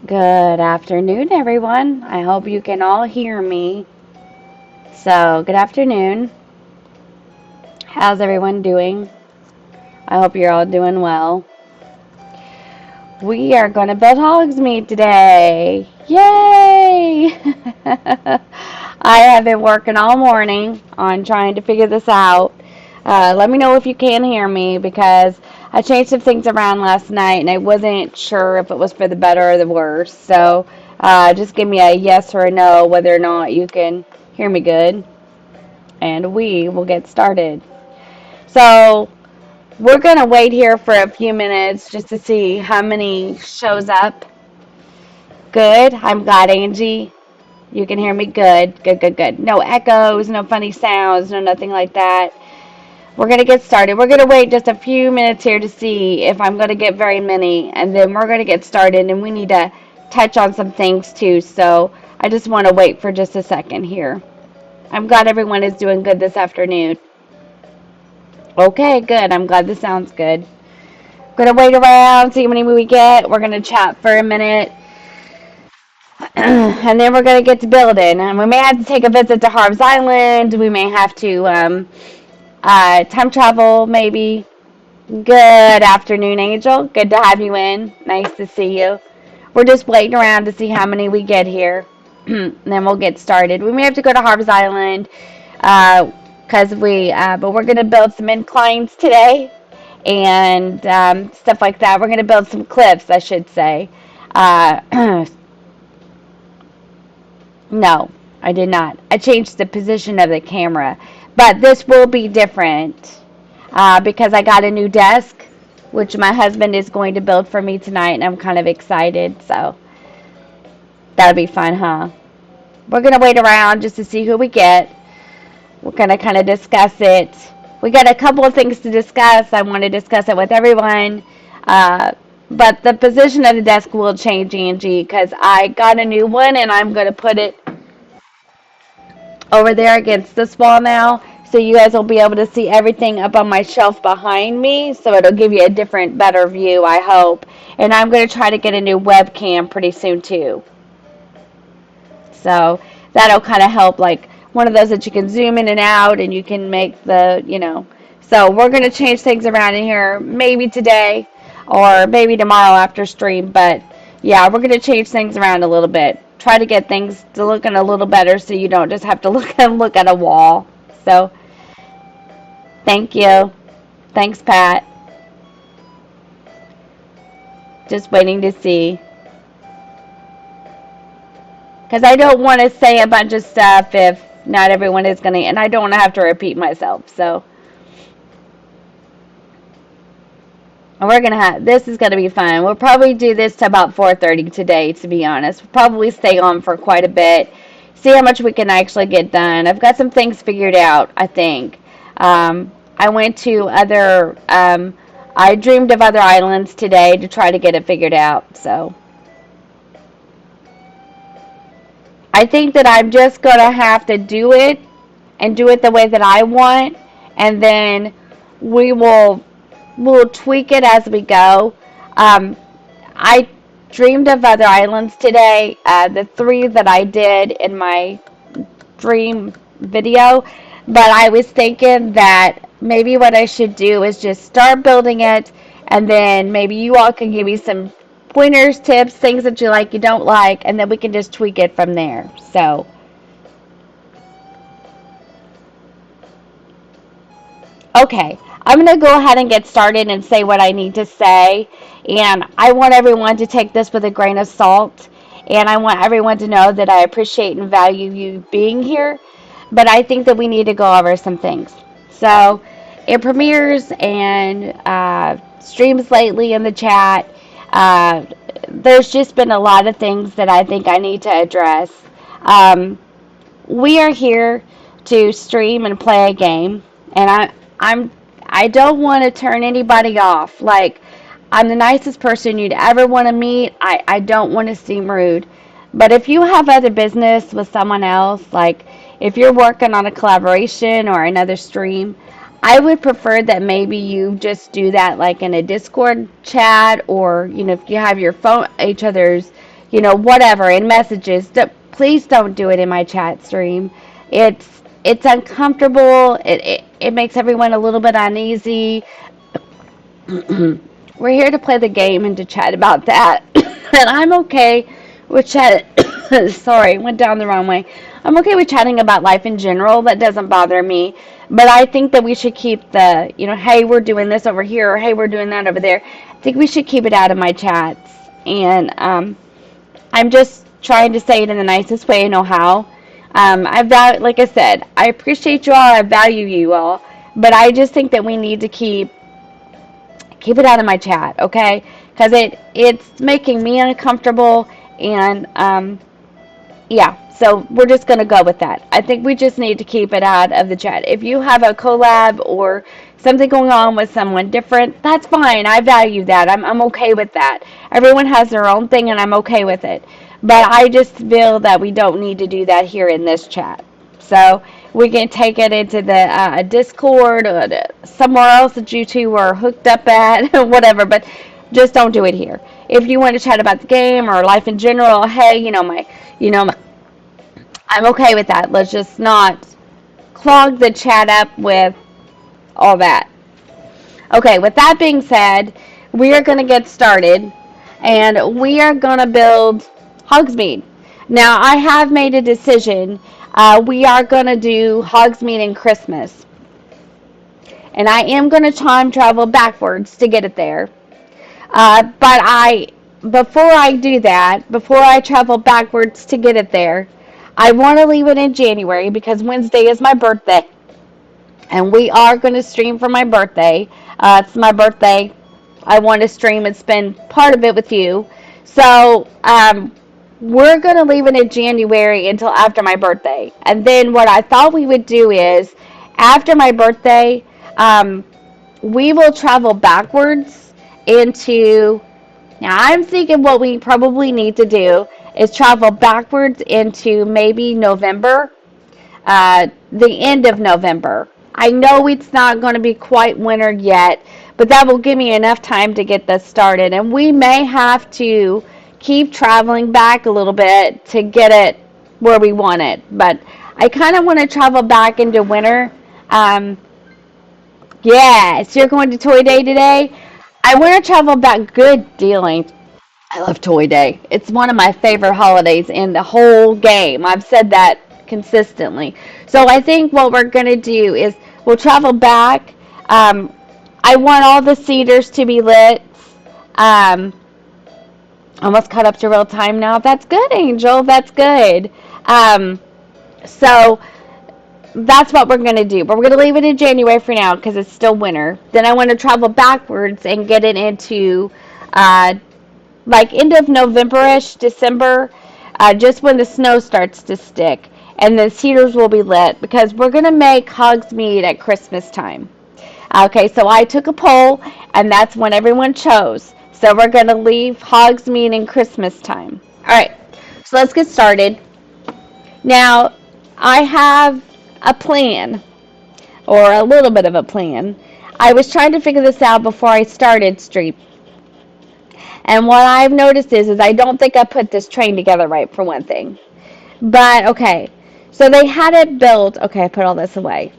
Good afternoon, everyone. I hope you can all hear me. So, good afternoon. How's everyone doing? I hope you're all doing well. We are going to build Hogsmead today. Yay! I have been working all morning on trying to figure this out. Let me know if you can hear me because I changed some things around last night and I wasn't sure if it was for the better or the worse. So just give me a yes or a no whether or not you can hear me good, and we will get started. So we're going to wait here for a few minutes just to see how many shows up. Good. I'm glad, Angie. You can hear me good. Good, good, good. No echoes, no funny sounds, no nothing like that. We're going to get started. We're going to wait just a few minutes here to see if I'm going to get very many, and then we're going to get started, and we need to touch on some things too. So I just want to wait for just a second here. I'm glad everyone is doing good this afternoon. Okay, good. I'm glad this sounds good. We're going to wait around, see how many we get. We're going to chat for a minute. And then we're going to get to building. And we may have to take a visit to Harv's Island. We may have to time travel, maybe. Good afternoon, Angel. Good to have you in. Nice to see you. We're just waiting around to see how many we get here. And then we'll get started. We may have to go to Harv's Island but we're going to build some inclines today and stuff like that. We're going to build some cliffs, I should say. Uh, No, I did not. I changed the position of the camera. But this will be different because I got a new desk, which my husband is going to build for me tonight, and I'm kind of excited. So that'll be fun, huh? We're going to wait around just to see who we get. We're going to kind of discuss it. We got a couple of things to discuss. I want to discuss it with everyone. Uh, but the position of the desk will change, Angie, because I got a new one, and I'm going to put it over there against this wall now. So you guys will be able to see everything up on my shelf behind me. So it'll give you a different, better view, I hope. And I'm going to try to get a new webcam pretty soon too. So that'll kind of help, like one of those that you can zoom in and out and you can make the. So we're going to change things around in here maybe today or maybe tomorrow after stream. But yeah, we're going to change things around a little bit. Try to get things to looking a little better so you don't just have to look at a wall. So thank you. Thanks, Pat. Just waiting to see. Because I don't want to say a bunch of stuff if not everyone is going to, and I don't want to have to repeat myself. So we're going to this is going to be fun. We'll probably do this to about 4:30 today, to be honest. We'll probably stay on for quite a bit. See how much we can actually get done. I've got some things figured out, I think. I went to I dreamed of other islands today to try to get it figured out. So I think that I'm just going to have to do it and do it the way that I want. And then we will we'll tweak it as we go. I dreamed of other islands today. The three that I did in my dream video. But I was thinking that maybe what I should do is just start building it, and then maybe you all can give me some pointers, tips, things that you like, you don't like, and then we can just tweak it from there. So, okay, I'm going to go ahead and get started and say what I need to say. And I want everyone to take this with a grain of salt. And I want everyone to know that I appreciate and value you being here. But I think that we need to go over some things. So, it premieres and streams lately in the chat. Uh, there's just been a lot of things that I think I need to address. Um, we are here to stream and play a game, and I'm I don't want to turn anybody off. Like, I'm the nicest person you'd ever want to meet. I don't want to seem rude. But if you have other business with someone else, like if you're working on a collaboration or another stream, I would prefer that maybe you just do that like in a Discord chat, or if you have your phone, each other's whatever, in messages. Please don't do it in my chat stream. It's uncomfortable. It makes everyone a little bit uneasy. We're here to play the game and to chat about that. And I'm okay with chat. Sorry, went down the wrong way. I'm okay with chatting about life in general. That doesn't bother me. But I think that we should keep hey, we're doing this over here, or hey, we're doing that over there. I think we should keep it out of my chats. And I'm just trying to say it in the nicest way I know how. Like I said, I appreciate you all. I value you all. But I just think that we need to keep it out of my chat, okay? Because it's making me uncomfortable, and yeah, so we're just going to go with that. I think we just need to keep it out of the chat. If you have a collab or something going on with someone different, that's fine. I value that. I'm okay with that. Everyone has their own thing, and I'm okay with it. But I just feel that we don't need to do that here in this chat. So we can take it into the Discord or somewhere else that you two are hooked up at, whatever. But just don't do it here. If you want to chat about the game or life in general, hey, I'm okay with that. Let's just not clog the chat up with all that. Okay, with that being said, we are going to get started, and we are going to build Hogsmead. Now, I have made a decision. We are going to do Hogsmead in Christmas, and I am going to time travel backwards to get it there. But before I do that, before I travel backwards to get it there, I want to leave it in January because Wednesday is my birthday. And we are going to stream for my birthday. It's my birthday. I want to stream and spend part of it with you. So we're going to leave it in January until after my birthday. And then what I thought we would do is, after my birthday, we will travel backwards into... Now, I'm thinking what we probably need to do is travel backwards into maybe November, the end of November. I know it's not going to be quite winter yet, but that will give me enough time to get this started. And we may have to keep traveling back a little bit to get it where we want it. But I kind of want to travel back into winter. Yes, you're going to Toy Day today? I want to travel back. Good dealing. I love Toy Day. It's one of my favorite holidays in the whole game. I've said that consistently. So I think what we're going to do is we'll travel back. I want all the cedars to be lit. Almost caught up to real time now. That's good, Angel. That's good. So that's what we're going to do. But we're going to leave it in January for now because it's still winter. Then I want to travel backwards and get it into like end of November-ish, December, just when the snow starts to stick. And the cedars will be lit because we're going to make Hogsmead at Christmas time. Okay, so I took a poll, and that's when everyone chose. So we're going to leave Hogsmead in Christmas time. All right, so let's get started. Now, I have a plan, or a little bit of a plan. I was trying to figure this out before I started stream. And what I've noticed is I don't think I put this train together right, for one thing. But, okay, so they had it built. Okay, I put all this away.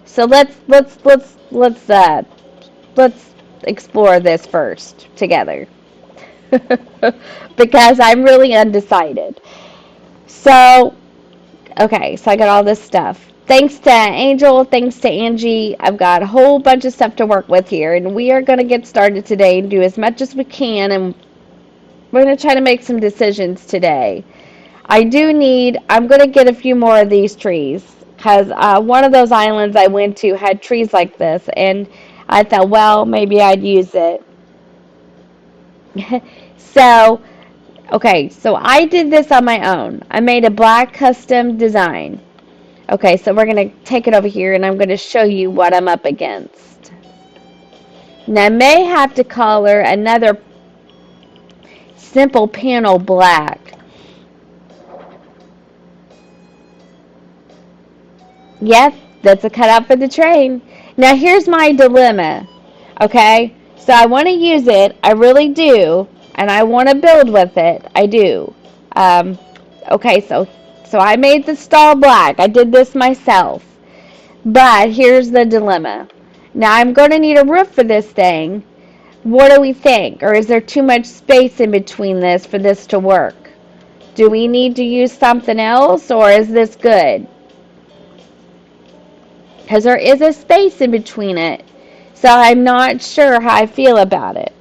So let's explore this first together. Because I'm really undecided. So, okay, so I got all this stuff. Thanks to Angel, thanks to Angie, I've got a whole bunch of stuff to work with here, and we are going to get started today and do as much as we can, and we're going to try to make some decisions today. I'm going to get a few more of these trees, because one of those islands I went to had trees like this, and I thought, well, maybe I'd use it. So, okay, so I did this on my own. I made a black custom design. Okay, so we're going to take it over here, and I'm going to show you what I'm up against. Now, I may have to color another simple panel black. Yes, that's a cutout for the train. Now, here's my dilemma. Okay, so I want to use it. I really do. and I want to build with it. I do. Okay, so I made the stall black. I did this myself. But here's the dilemma. Now I'm going to need a roof for this thing. What do we think? Or is there too much space in between this for this to work? Do we need to use something else, or is this good? Because there is a space in between it. So I'm not sure how I feel about it.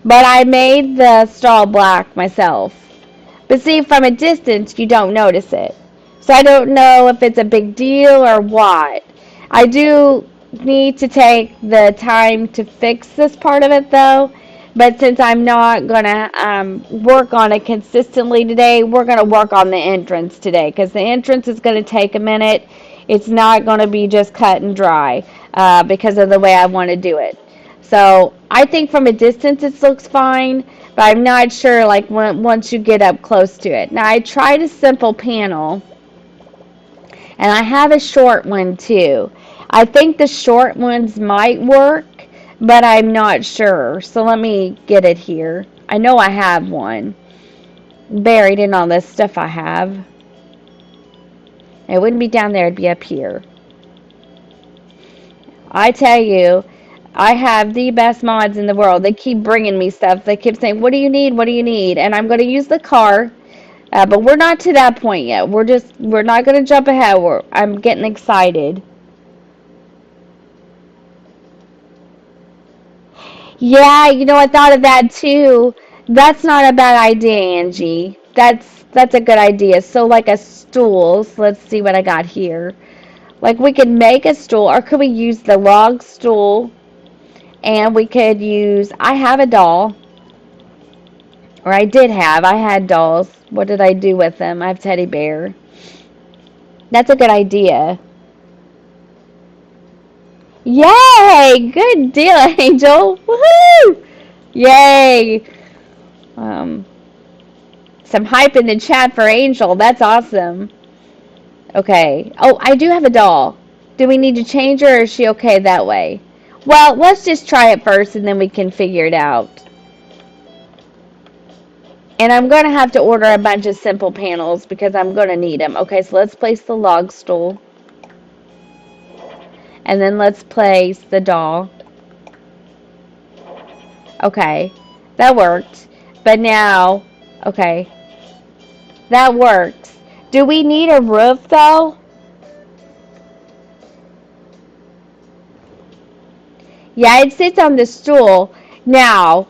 But I made the stall black myself. But see, from a distance, you don't notice it. So I don't know if it's a big deal or what. I do need to take the time to fix this part of it, though. But since I'm not going to work on it consistently today, we're going to work on the entrance today. Because the entrance is going to take a minute. It's not going to be just cut and dry because of the way I want to do it. So I think from a distance it looks fine, but I'm not sure like once you get up close to it. Now I tried a simple panel, and I have a short one too. I think the short ones might work, but I'm not sure. So let me get it here. I know I have one buried in all this stuff I have. It wouldn't be down there, it'd be up here. I tell you, I have the best mods in the world. They keep bringing me stuff. They keep saying, what do you need? What do you need? And I'm going to use the car. But we're not to that point yet. We're not going to jump ahead. I'm getting excited. Yeah, I thought of that too. That's not a bad idea, Angie. That's a good idea. So like a stool. So let's see what I got here. Like we could make a stool, or could we use the log stool? And we could use, I have a doll, or I had dolls. What did I do with them? I have teddy bear. That's a good idea. Yay! Good deal, Angel. Woohoo! Yay! Um, some hype in the chat for Angel. That's awesome. Okay. Oh, I do have a doll. Do we need to change her, or is she okay that way? Well, let's just try it first, and then we can figure it out. And I'm going to have to order a bunch of simple panels because I'm going to need them. Okay, so let's place the log stool. And then let's place the doll. Okay, that worked. But now, okay, that works. Do we need a roof though? Yeah, it sits on the stool. Now,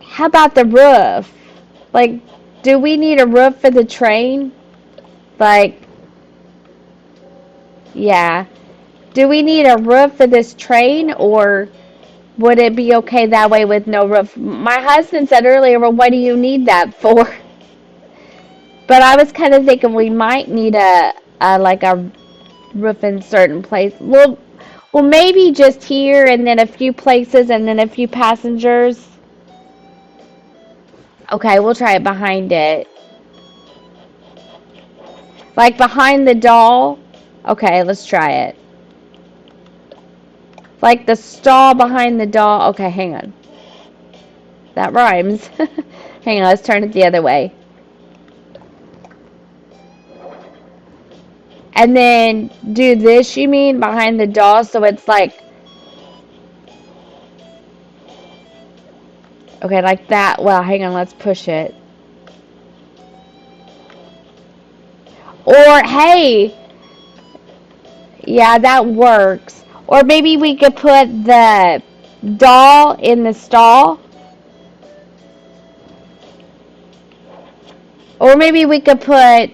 how about the roof? Like, do we need a roof for the train? Like, yeah. Do we need a roof for this train, or would it be okay that way with no roof? My husband said earlier, well, what do you need that for? But I was kind of thinking we might need a like a roof in certain places. Well, maybe just here, and then a few places, and then a few passengers. Okay, we'll try it behind it. Like behind the doll. Okay, let's try it. Like the stall behind the doll. Okay, hang on. That rhymes. Hang on, let's turn it the other way. And then do this, you mean, behind the doll, so it's like, okay, like that. Well, hang on, let's push it. Or, hey, yeah, that works. Or maybe we could put the doll in the stall. Or maybe we could put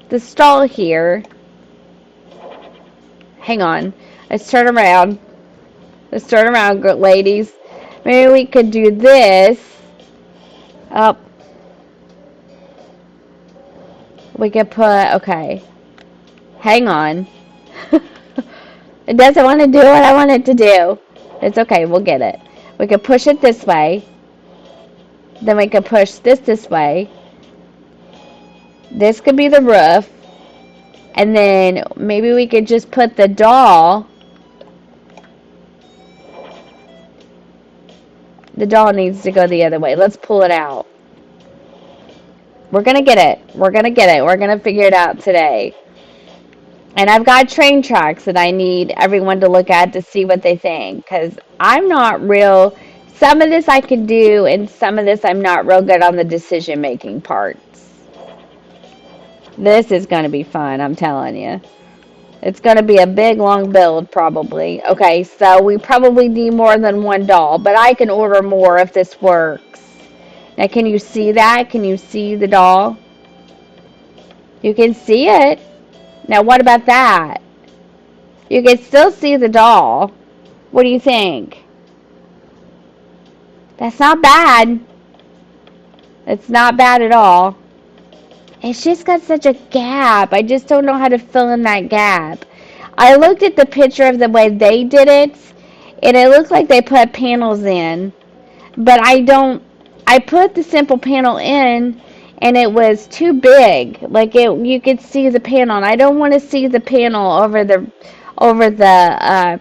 the stall here. Hang on. Let's turn around. Let's turn around, ladies. Maybe we could do this. Up. We could put, okay. Hang on. It doesn't want to do what I want it to do. It's okay, we'll get it. We could push it this way. Then we could push this way. This could be the roof. And then maybe we could just put the doll The doll needs to go the other way. Let's pull it out. We're going to get it. We're going to get it. We're going to figure it out today. And I've got train tracks that I need everyone to look at to see what they think. Because I'm not real. Some of this I can do, and some of this I'm not real good on the decision making parts. This is going to be fun, I'm telling you. It's going to be a big, long build, probably. Okay, so we probably need more than one doll, but I can order more if this works. Now, can you see that? Can you see the doll? You can see it. Now, what about that? You can still see the doll. What do you think? That's not bad. It's not bad at all. It's just got such a gap. I just don't know how to fill in that gap. I looked at the picture of the way they did it, and it looks like they put panels in. But I put the simple panel in, and it was too big. Like, you could see the panel, and I don't want to see the panel over the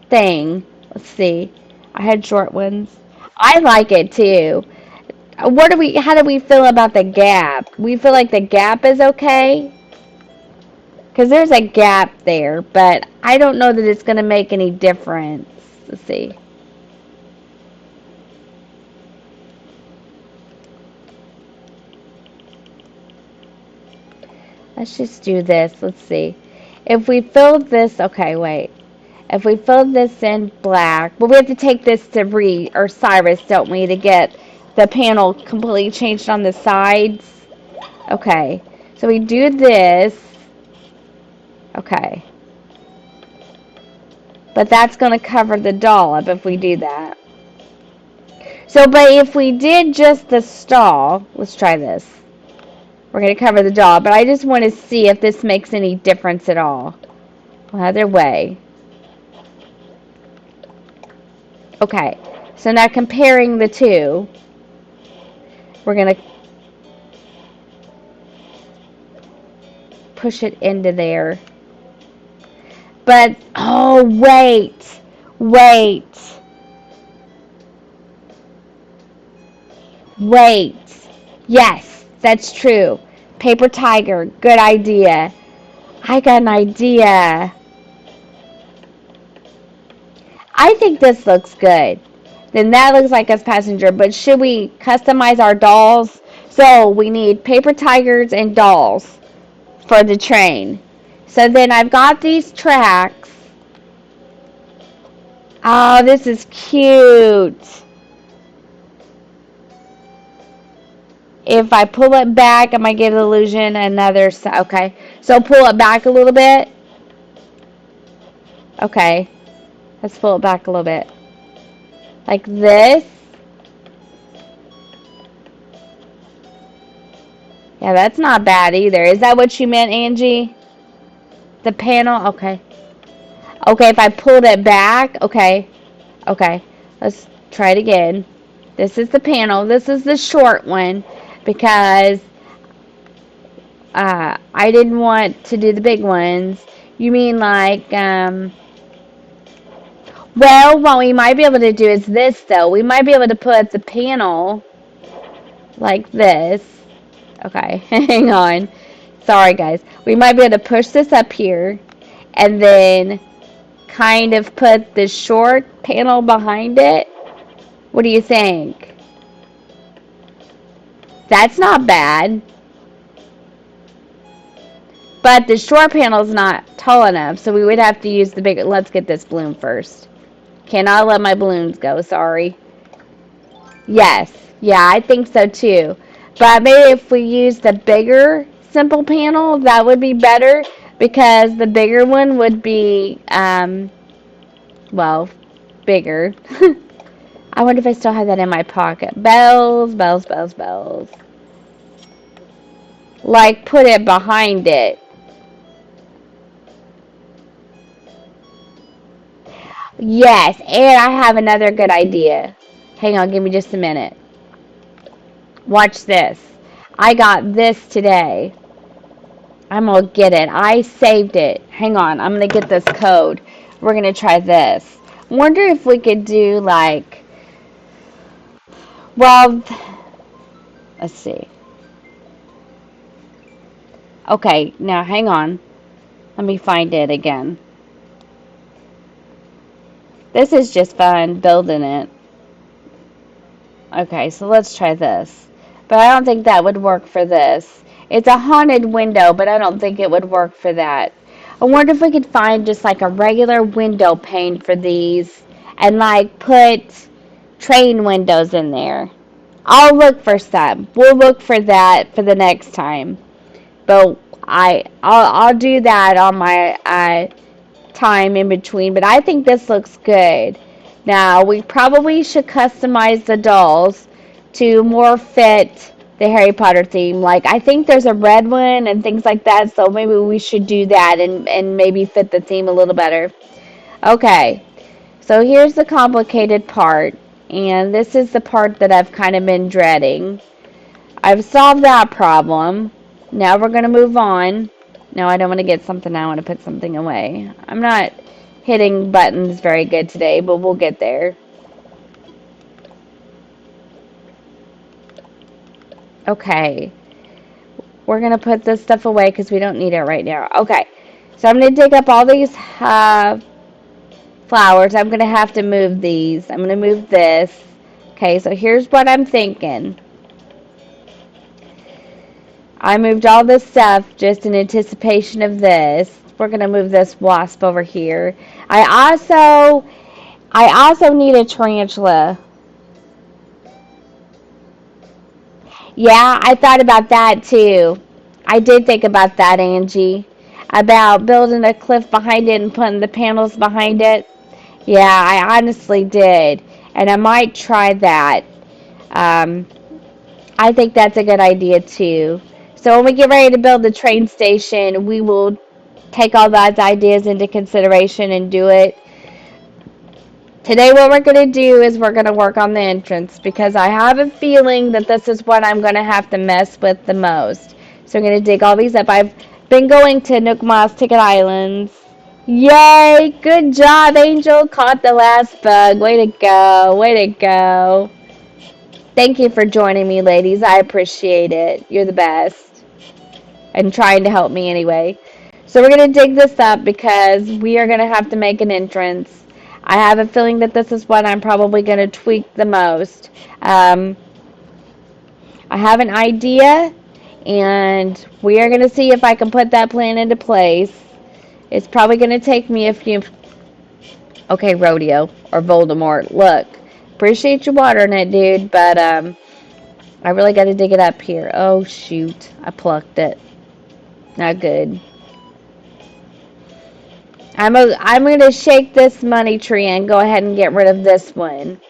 thing. Let's see. I had short ones. I like it too. How do we feel about the gap? We feel like the gap is okay? Because there's a gap there, but I don't know that it's going to make any difference. Let's see. Let's just do this. Let's see. If we filled this, okay, wait. If we filled this in black, well, we have to take this to Cyrus, don't we, to get the panel completely changed on the sides? Okay. So we do this. Okay. But that's going to cover the dollop if we do that. So, but if we did just the stall, let's try this. We're going to cover the doll, but I just want to see if this makes any difference at all. Well, either way. Okay, so now comparing the two, we're going to push it into there. But, oh, wait. Yes, that's true. Paper tiger, good idea. I got an idea. I think this looks good. Then that looks like us passenger, but should we customize our dolls? So we need paper tigers and dolls for the train. So then I've got these tracks. Oh, this is cute. If I pull it back, I might get an illusion. Okay. So pull it back a little bit. Okay. Let's pull it back a little bit. Like this. Yeah, that's not bad either. Is that what you meant, Angie? The panel? Okay. Okay, if I pulled it back. Okay. Okay. Let's try it again. This is the panel. This is the short one because I didn't want to do the big ones. You mean like, well, what we might be able to do is this, though. We might be able to put the panel like this. Okay, hang on. Sorry, guys. We might be able to push this up here and then kind of put the short panel behind it. What do you think? That's not bad. But the short panel is not tall enough, so we would have to use the bigger. Let's get this balloon first. Cannot let my balloons go, sorry. Yes, yeah, I think so too. But maybe if we use the bigger simple panel, that would be better because the bigger one would be, well, bigger. I wonder if I still have that in my pocket. Bells. Like, put it behind it. Yes, and I have another good idea. Hang on, give me just a minute. Watch this. I got this today. I'm going to get it. I saved it. Hang on, I'm going to get this code. We're going to try this. Wonder if we could do like, Well, let's see. Okay, now hang on. Let me find it again. This is just fun building it. Okay, so let's try this. But I don't think that would work for this. It's a haunted window, but I don't think it would work for that. I wonder if we could find just like a regular window pane for these and like put train windows in there. I'll look for some. We'll look for that for the next time. But I'll do that on my time in between. But I think this looks good. Now we probably should customize the dolls to more fit the Harry Potter theme. Like I think there's a red one and things like that. So maybe we should do that and maybe fit the theme a little better. Okay. So here's the complicated part. And this is the part that I've kind of been dreading. I've solved that problem. Now we're going to move on. No, I don't want to get something. I want to put something away. I'm not hitting buttons very good today, but we'll get there. Okay. We're going to put this stuff away because we don't need it right now. Okay. So I'm going to dig up all these flowers. I'm going to have to move these. I'm going to move this. Okay, so here's what I'm thinking. I moved all this stuff just in anticipation of this. We're going to move this wasp over here. I also need a tarantula. Yeah, I thought about that too. I did think about that, Angie. About building a cliff behind it and putting the panels behind it. Yeah, I honestly did. And I might try that. Um, I think that's a good idea too. So when we get ready to build the train station, we will take all those ideas into consideration and do it. Today what we're going to do is we're going to work on the entrance because I have a feeling that this is what I'm going to have to mess with the most. So I'm going to dig all these up. I've been going to Nook Moss Ticket Islands. Yay! Good job, Angel. Caught the last bug. Way to go. Way to go. Thank you for joining me, ladies. I appreciate it. You're the best. And trying to help me anyway. So we're going to dig this up because we are going to have to make an entrance. I have a feeling that this is what I'm probably going to tweak the most. I have an idea, and we are going to see if I can put that plan into place. It's probably going to take me a few... Okay, Rodeo, or Voldemort, look. Appreciate you watering it, dude, but I really got to dig it up here. Oh, shoot. I plucked it. Not good. I'm going to shake this money tree and go ahead and get rid of this one.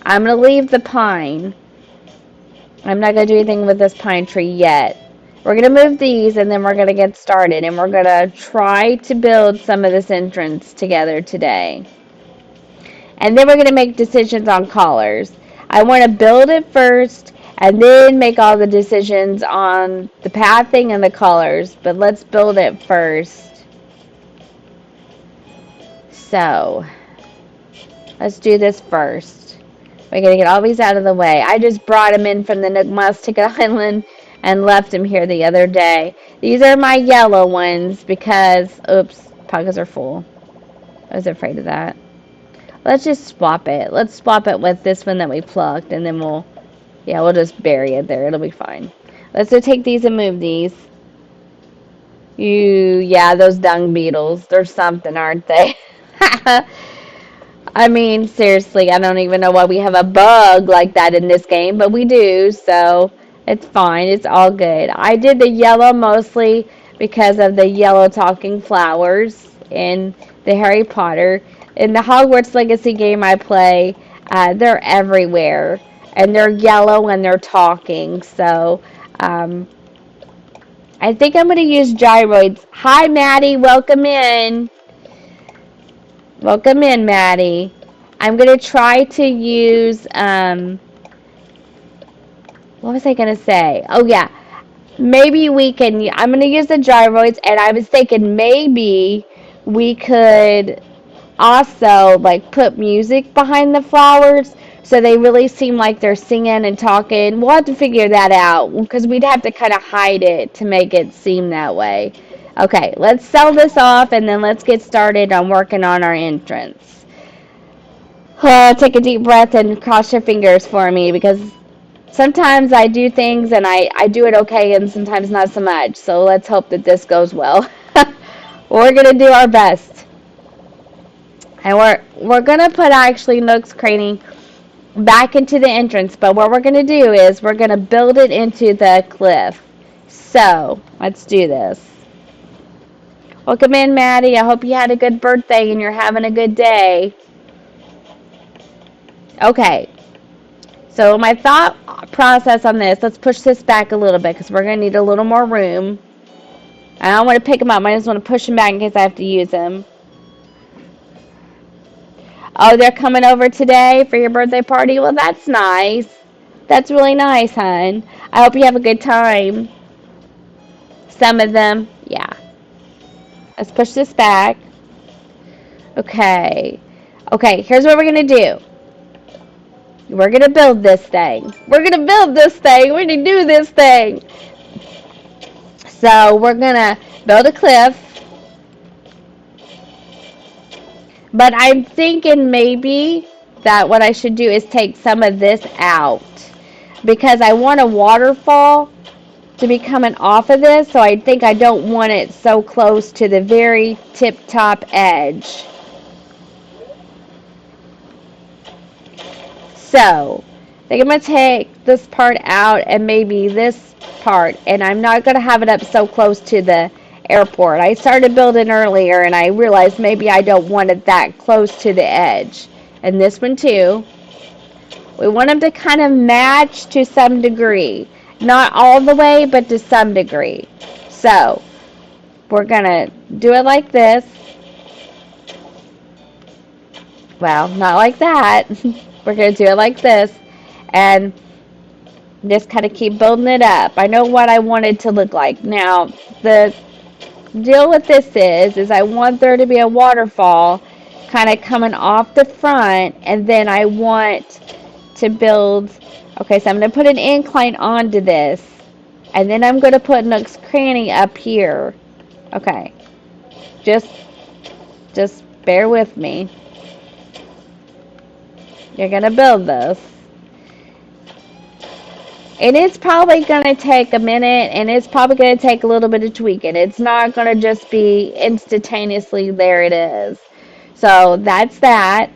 I'm going to leave the pine. I'm not going to do anything with this pine tree yet. We're going to move these and then we're going to get started. And we're going to try to build some of this entrance together today. And then we're going to make decisions on colors. I want to build it first and then make all the decisions on the pathing and the colors. But let's build it first. So, let's do this first. We're going to get all these out of the way. I just brought them in from the Nook Mouse Ticket Island and left them here the other day. These are my yellow ones because, oops, pockets are full. I was afraid of that. Let's just swap it. Let's swap it with this one that we plucked, and then we'll just bury it there. It'll be fine. Let's go take these and move these. Those dung beetles. They're something, aren't they? I mean, seriously, I don't even know why we have a bug like that in this game, but we do, so it's fine. It's all good. I did the yellow mostly because of the yellow talking flowers in the Harry Potter. In the Hogwarts Legacy game I play, they're everywhere, and they're yellow and they're talking, so I think I'm going to use gyroids. Hi, Maddie. Welcome in. Welcome in, Maddie. I'm going to try to use, what was I going to say? Oh, yeah. Maybe we can, I'm going to use the gyroids, and I was thinking maybe we could also like put music behind the flowers so they really seem like they're singing and talking. We'll have to figure that out because we'd have to kind of hide it to make it seem that way. Okay, let's sell this off and then let's get started on working on our entrance. Take a deep breath and cross your fingers for me because sometimes I do things and I do it okay and sometimes not so much. So let's hope that this goes well. We're going to do our best. And we're going to put actually Nook's Cranny back into the entrance. But what we're going to do is we're going to build it into the cliff. So let's do this. Welcome in, Maddie. I hope you had a good birthday and you're having a good day. Okay. So my thought process on this, let's push this back a little bit because we're going to need a little more room. I don't want to pick them up. I just want to push them back in case I have to use them. Oh, they're coming over today for your birthday party? Well, that's nice. That's really nice, hon. I hope you have a good time. Some of them, yeah. Let's push this back. Okay. Okay, here's what we're going to do. We're going to build this thing. We're going to build this thing. We're going to do this thing. So we're going to build a cliff. But I'm thinking maybe that what I should do is take some of this out. Because I want a waterfall to be coming off of this. So I think I don't want it so close to the very tip-top edge. So I think I'm going to take this part out and maybe this part. And I'm not going to have it up so close to the airport. I started building earlier and I realized maybe I don't want it that close to the edge. And this one too. We want them to kind of match to some degree. Not all the way, but to some degree. So we're going to do it like this. Well, not like that. We're going to do it like this. And just kind of keep building it up. I know what I want it to look like. Now, the deal with this is I want there to be a waterfall kind of coming off the front. And then I want to build... Okay, so I'm going to put an incline onto this. And then I'm going to put Nook's Cranny up here. Okay. Just bear with me. You're going to build this. And it's probably going to take a minute, and it's probably going to take a little bit of tweaking. It's not going to just be instantaneously there it is. So that's that.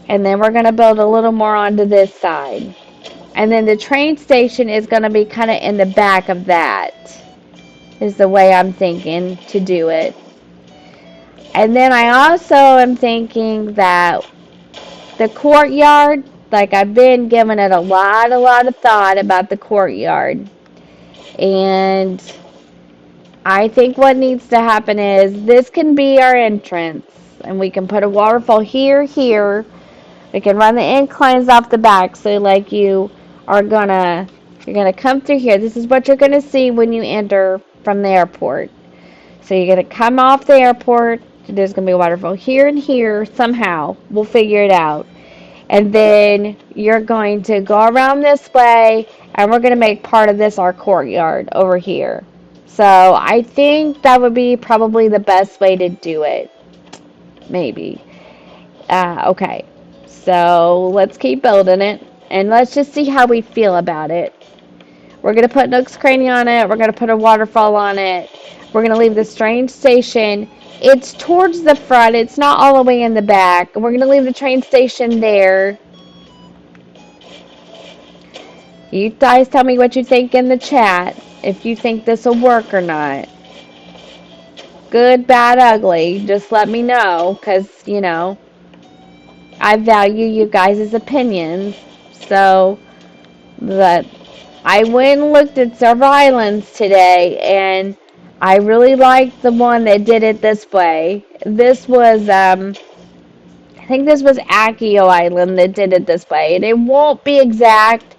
And then we're going to build a little more onto this side. And then the train station is going to be kind of in the back of that, is the way I'm thinking to do it. And then I also am thinking that the courtyard, like I've been giving it a lot of thought about the courtyard. And I think what needs to happen is this can be our entrance. And we can put a waterfall here. We can run the inclines off the back. So like you're gonna come through here. This is what you're gonna see when you enter from the airport. So you're gonna come off the airport. There's gonna be a waterfall here and here somehow. We'll figure it out. And then you're going to go around this way, and we're going to make part of this our courtyard over here. So I think that would be probably the best way to do it. Maybe. Okay. So let's keep building it, and let's just see how we feel about it. We're going to put Nook's Cranny on it. We're going to put a waterfall on it. We're going to leave the train station. It's towards the front. It's not all the way in the back. We're going to leave the train station there. You guys tell me what you think in the chat. If you think this will work or not. Good, bad, ugly. Just let me know. Because, I value you guys' opinions. So, that I went and looked at several islands today. And I really liked the one that did it this way. This was, I think this was Accio Island that did it this way. And it won't be exact.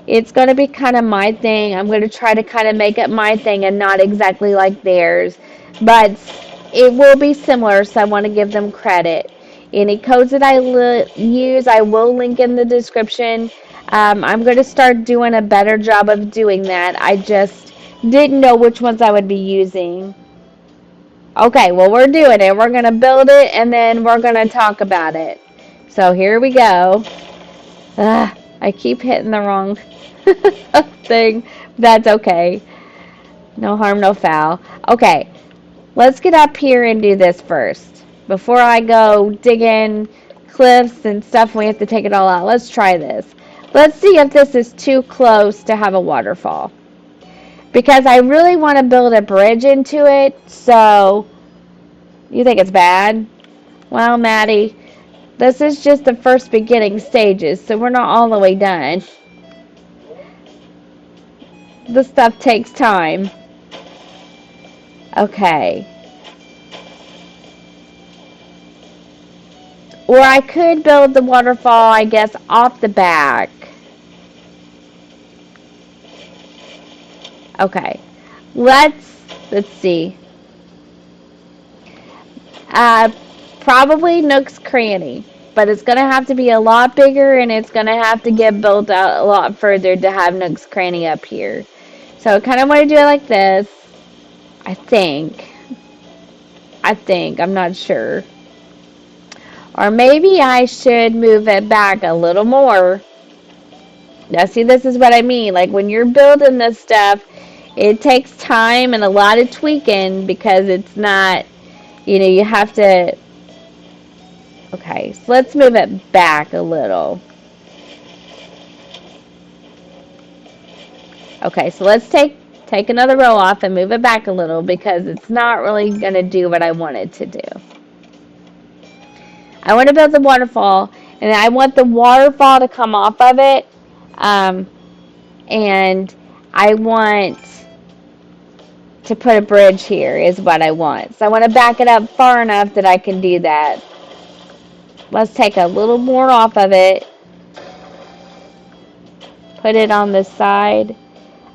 It's going to be kind of my thing. I'm going to try to kind of make it my thing and not exactly like theirs. But it will be similar, so I want to give them credit. Any codes that I use, I will link in the description. I'm going to start doing a better job of doing that. I just didn't know which ones I would be using. Okay, well, we're doing it. We're going to build it, and then we're going to talk about it. So here we go. I keep hitting the wrong thing. That's okay. No harm, no foul. Okay, let's get up here and do this first. Before I go digging cliffs and stuff, we have to take it all out. Let's try this. Let's see if this is too close to have a waterfall. Because I really want to build a bridge into it, so you think it's bad? Well, Maddie, this is just the first beginning stages, so we're not all the way done. This stuff takes time. Okay. Or I could build the waterfall, I guess, off the back. Okay. Let's see. Probably Nook's Cranny. But it's going to have to be a lot bigger, and it's going to have to get built out a lot further to have Nook's Cranny up here. So I kind of want to do it like this. I think. I'm not sure. Or maybe I should move it back a little more. Now, see, this is what I mean. Like, when you're building this stuff, it takes time and a lot of tweaking because it's not, you have to... Okay, so let's move it back a little. Okay, so let's take another row off and move it back a little because it's not really going to do what I want it to do. I want to build the waterfall, and I want the waterfall to come off of it. And I want to put a bridge here is what I want. So I want to back it up far enough that I can do that. Let's take a little more off of it. Put it on the side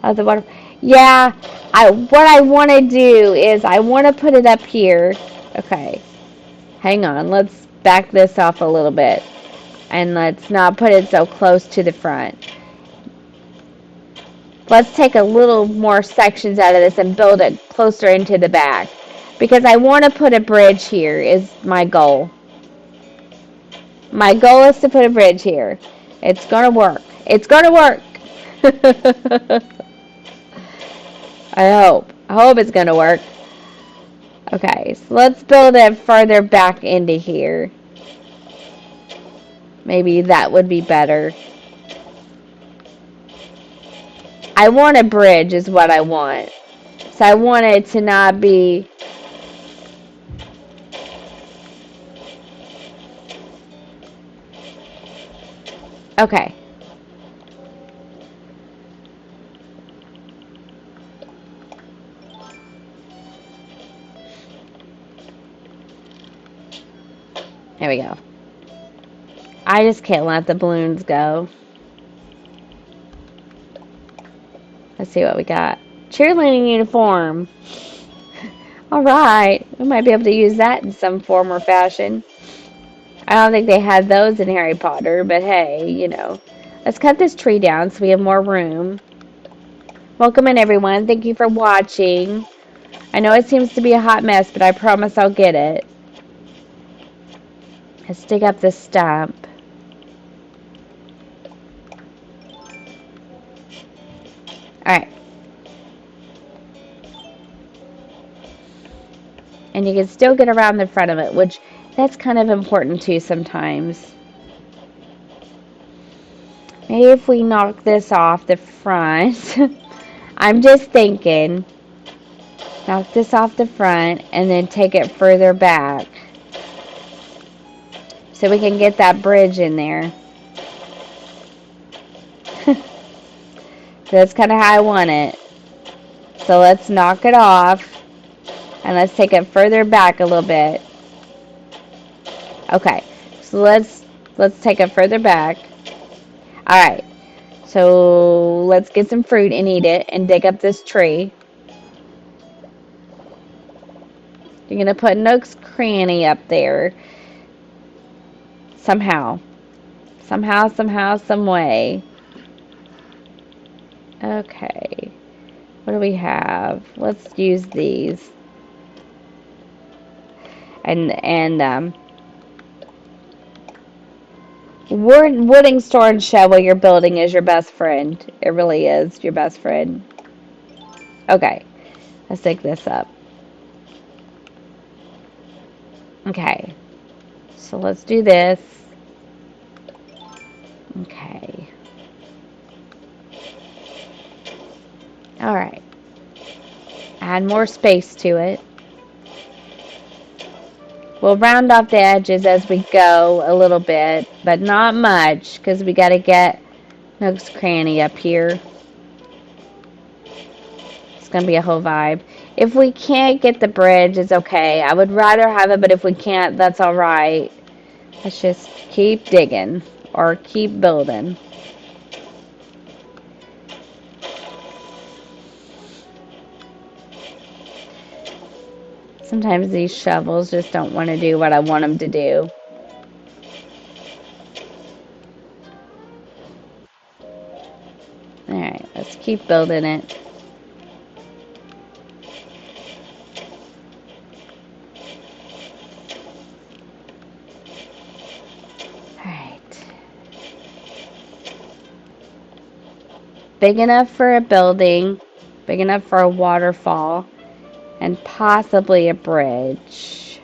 of the water. Yeah, what I want to do is I want to put it up here. Okay, hang on. Let's back this off a little bit. And let's not put it so close to the front. Let's take a little more sections out of this and build it closer into the back. Because I want to put a bridge here is my goal. My goal is to put a bridge here. It's going to work. It's going to work. I hope. I hope it's going to work. Okay, so let's build it further back into here. Maybe that would be better. I want a bridge is what I want. So I want it to not be... Okay. There we go. I just can't let the balloons go. Let's see what we got. Cheerleading uniform. Alright. We might be able to use that in some form or fashion. I don't think they had those in Harry Potter, but hey, Let's cut this tree down so we have more room. Welcome in, everyone. Thank you for watching. I know it seems to be a hot mess, but I promise I'll get it. Let's dig up this stump. Alright. And you can still get around the front of it, which that's kind of important too sometimes. Maybe if we knock this off the front. I'm just thinking. Knock this off the front and then take it further back. So we can get that bridge in there. That's kind of how I want it. So let's knock it off. And let's take it further back a little bit. Okay. So let's take it further back. Alright. So let's get some fruit and eat it and dig up this tree. You're going to put Nook's Cranny up there. Somehow. Somehow, some way. Okay. What do we have? Let's use these. And wooding storage shed while you're building is your best friend. It really is your best friend. Okay. Let's take this up. Okay. So let's do this. Okay. Alright. Add more space to it. We'll round off the edges as we go a little bit, but not much, because we got to get Nook's Cranny up here. It's going to be a whole vibe. If we can't get the bridge, it's okay. I would rather have it, but if we can't, that's alright. Let's just keep digging, or keep building. Sometimes these shovels just don't want to do what I want them to do. Alright, let's keep building it. Alright. Big enough for a building, big enough for a waterfall, and possibly a bridge.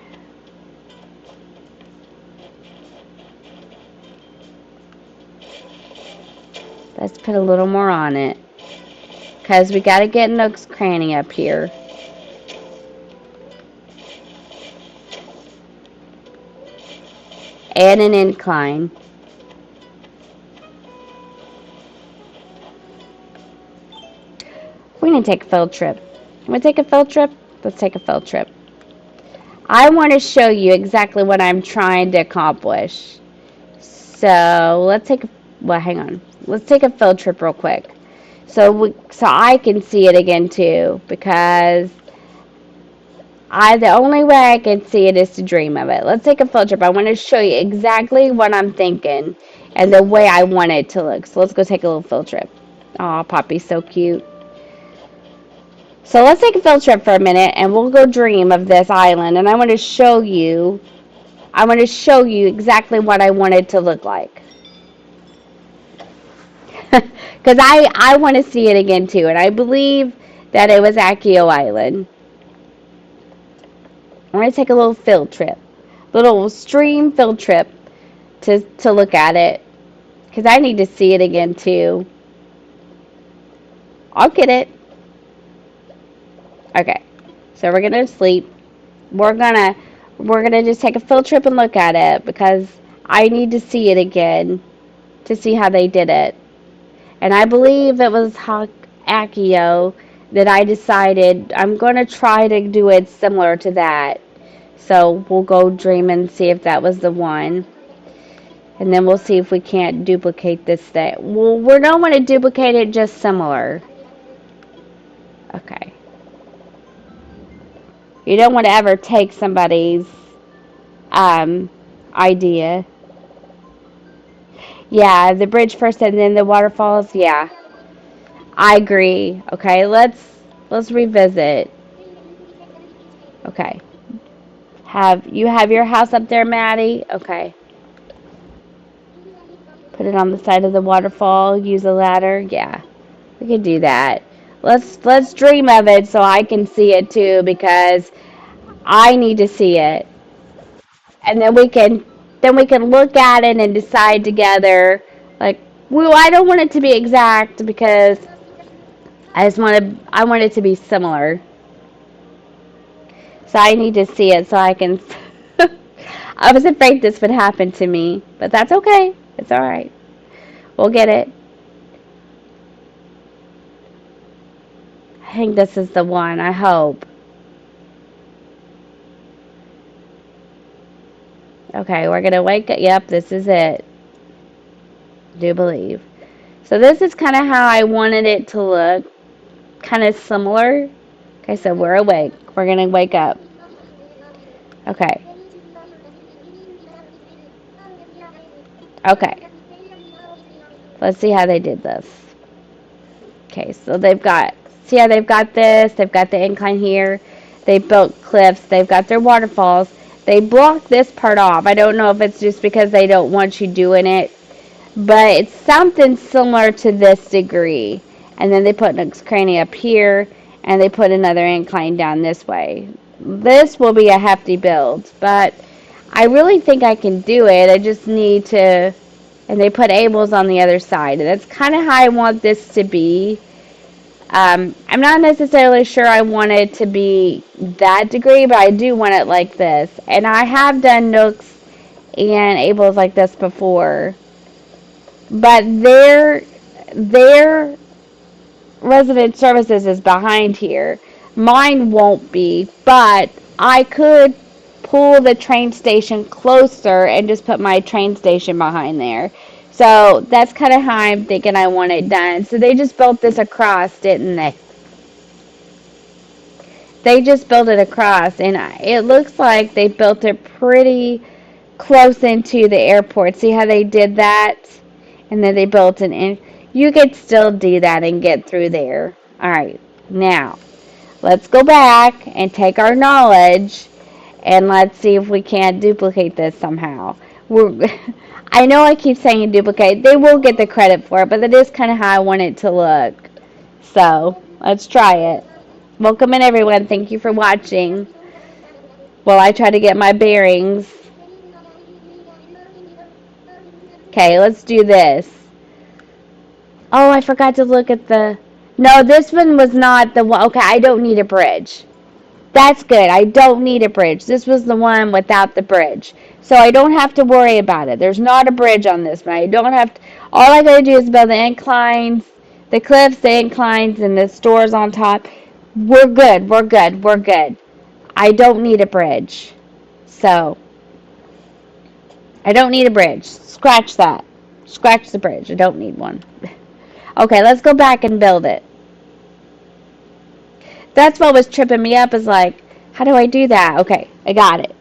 Let's put a little more on it, because we got to get Nook's Cranny up here. And an incline. We need to take a field trip. Can we take a field trip? Let's take a field trip. I want to show you exactly what I'm trying to accomplish. So let's take hang on. Let's take a field trip real quick. So I can see it again too, because the only way I can see it is to dream of it. Let's take a field trip. I want to show you exactly what I'm thinking and the way I want it to look. So let's go take a little field trip. Aw, Poppy's so cute. So let's take a field trip for a minute and we'll go dream of this island, and I want to show you exactly what I want it to look like. Because I want to see it again too, and I believe that it was Accio Island. I'm going to take a little field trip. Little stream field trip to look at it. Because I need to see it again too. I'll get it. Okay. So we're going to sleep. We're gonna just take a field trip and look at it, because I need to see it again to see how they did it. And I believe it was Accio that I decided I'm going to try to do it similar to that. So we'll go dream and see if that was the one. And then we'll see if we can't duplicate this thing. Well, we don't want to duplicate it, just similar. Okay. You don't want to ever take somebody's idea. Yeah, the bridge first and then the waterfalls. Yeah, I agree. Okay, let's revisit. Okay. Have your house up there, Maddie? Okay. Put it on the side of the waterfall. Use a ladder. Yeah, we could do that. Let's dream of it so I can see it too, because I need to see it, and then we can look at it and decide together. Like, well, I don't want it to be exact because I want it to be similar. So I need to see it so I can. I was afraid this would happen to me, but that's okay. It's all right. We'll get it. I think this is the one. I hope. Okay, we're gonna wake up. Yep, this is it. Do believe. So this is kind of how I wanted it to look. Kind of similar. Okay, so we're awake. We're gonna wake up. Okay. Okay. Let's see how they did this. Okay, so see how they've got this? They've got the incline here. They built cliffs. They've got their waterfalls. They block this part off. I don't know if it's just because they don't want you doing it, but it's something similar to this degree. And then they put an cranny up here, and they put another incline down this way. This will be a hefty build, but I really think I can do it. I just need to, and they put Abel's on the other side. And that's kind of how I want this to be. I'm not necessarily sure I want it to be that degree, but I do want it like this. And I have done nooks and Abel's like this before. But their resident services is behind here. Mine won't be, but I could pull the train station closer and just put my train station behind there. So that's kind of how I'm thinking I want it done. So they just built this across, didn't they? They just built it across, and it looks like they built it pretty close into the airport. See how they did that? And then they built an in. You could still do that and get through there. All right, now let's go back and take our knowledge and let's see if we can't duplicate this somehow. I know I keep saying duplicate. They will get the credit for it, but that is kind of how I want it to look. So let's try it. Welcome in, everyone. Thank you for watching while I try to get my bearings. Okay, let's do this. Oh, I forgot to look at the... No, this one was not the one. Okay, I don't need a bridge. That's good. I don't need a bridge. This was the one without the bridge. So I don't have to worry about it. There's not a bridge on this one. I don't have to... All I gotta do is build the inclines, the cliffs, the inclines, and the stores on top. We're good. We're good. We're good. I don't need a bridge. So, I don't need a bridge. Scratch that. Scratch the bridge. I don't need one. Okay, let's go back and build it. That's what was tripping me up, is like, how do I do that? Okay, I got it.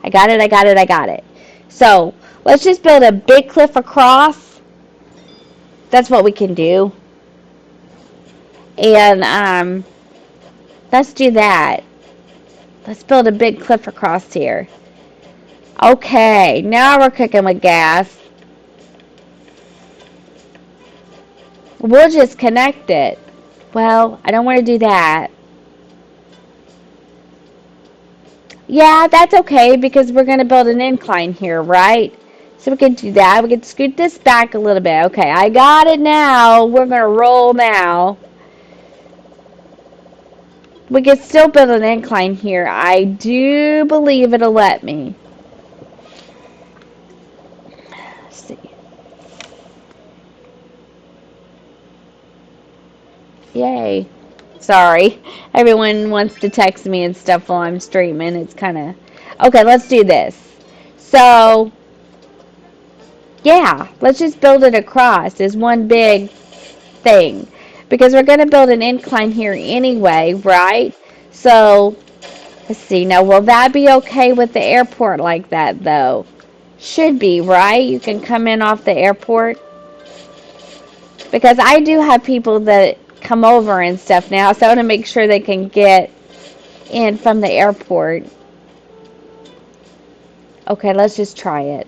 I got it, I got it, I got it. So, let's just build a big cliff across. That's what we can do. And, let's do that. Let's build a big cliff across here. Okay, now we're cooking with gas. We'll just connect it. Well, I don't want to do that. Yeah, that's okay because we're going to build an incline here, right? So we can do that. We can scoot this back a little bit. Okay, I got it now. We're going to roll now. We can still build an incline here. I do believe it'll let me. Let's see. Yay. Sorry. Everyone wants to text me and stuff while I'm streaming. It's kind of... Okay, let's do this. So, yeah, let's just build it across as one big thing. Because we're going to build an incline here anyway, right? So, let's see. Now, will that be okay with the airport like that, though? Should be, right? You can come in off the airport. Because I do have people that come over and stuff now, so I want to make sure they can get in from the airport. Okay, let's just try it.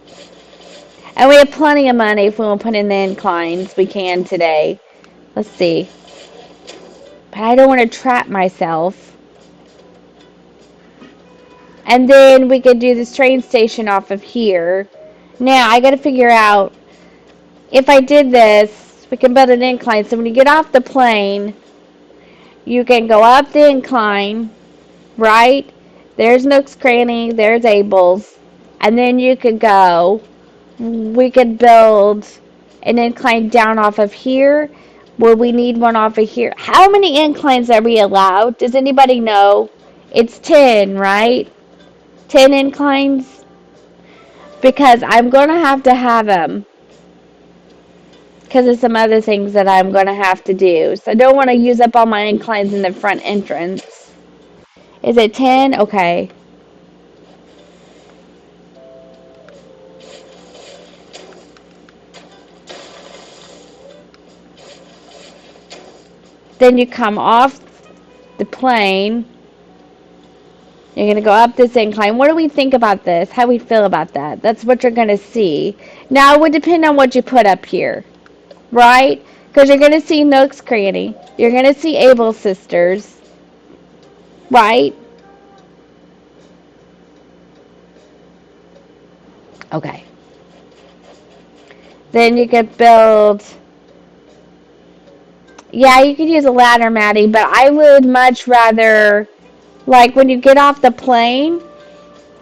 And we have plenty of money if we want to put in the inclines. We can today. Let's see. But I don't want to trap myself. And then we could do this train station off of here. Now, I got to figure out, if I did this, we can build an incline. So when you get off the plane, you can go up the incline, right? There's Nook's Cranny, there's Abel's. And then you could go, we could build an incline down off of here. Will we need one off of here? How many inclines are we allowed? Does anybody know? It's 10, right? 10 inclines? Because I'm going to have them. Because of some other things that I'm going to have to do. So I don't want to use up all my inclines in the front entrance. Is it 10? Okay. Then you come off the plane. You're going to go up this incline. What do we think about this? How do we feel about that? That's what you're going to see. Now, it would depend on what you put up here, right? Because you're going to see Nook's Cranny. You're going to see Able Sisters, right? Okay. Then you could build... Yeah, you could use a ladder, Maddie, but I would much rather... Like, when you get off the plane,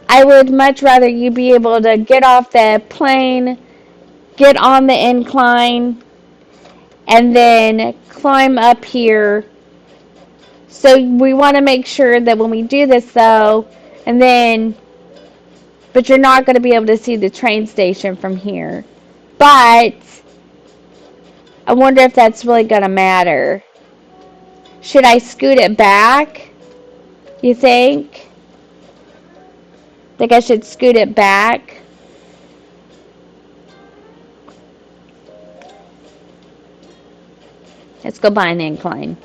I would much rather you be able to get off the plane, get on the incline, and then climb up here. So we want to make sure that when we do this, though, and then... But you're not going to be able to see the train station from here. But I wonder if that's really going to matter. Should I scoot it back? You think? Think I should scoot it back? Let's go buy an incline.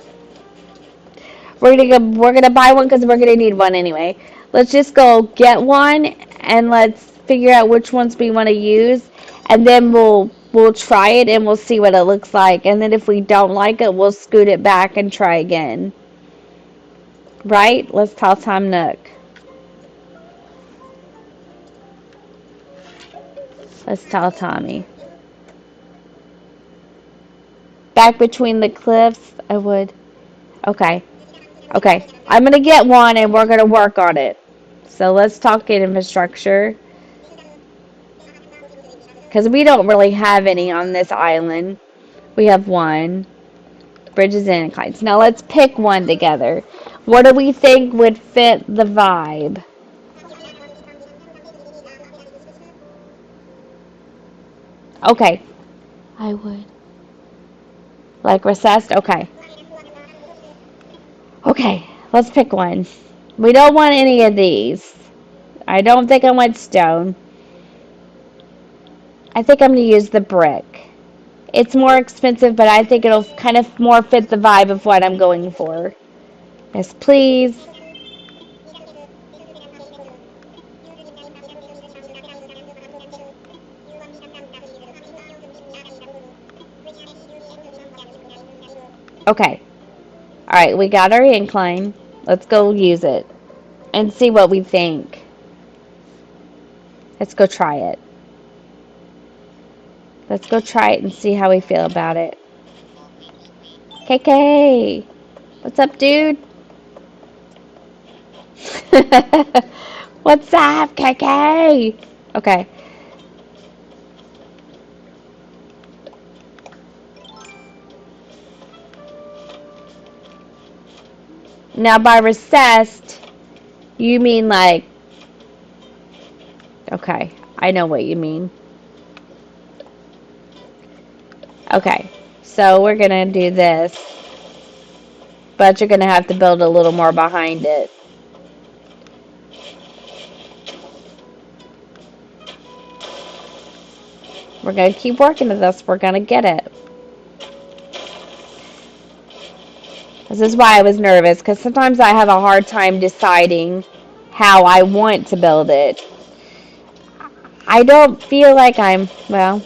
We're gonna buy one because we're gonna need one anyway. Let's just go get one and let's figure out which ones we want to use, and then we'll try it and we'll see what it looks like. And then if we don't like it, we'll scoot it back and try again. Right? Let's tell Tom Nook. Let's tell Tommy. Back between the cliffs, I would. Okay. Okay. I'm going to get one and we're going to work on it. So let's talk infrastructure. Because we don't really have any on this island. We have one. Bridges and inclines. Now let's pick one together. What do we think would fit the vibe? Okay. I would. Like recessed? Okay. Okay. Let's pick one. We don't want any of these. I don't think I want stone. I think I'm going to use the brick. It's more expensive, but I think it'll kind of more fit the vibe of what I'm going for. Yes, please. Okay. Alright, we got our incline. Let's go use it. And see what we think. Let's go try it. Let's go try it and see how we feel about it. KK! What's up, dude? What's up, KK? Okay. Now, by recessed, you mean like... Okay, I know what you mean. Okay, so we're going to do this. But you're going to have to build a little more behind it. We're going to keep working at this. We're going to get it. This is why I was nervous, because sometimes I have a hard time deciding how I want to build it. I don't feel like I'm, well,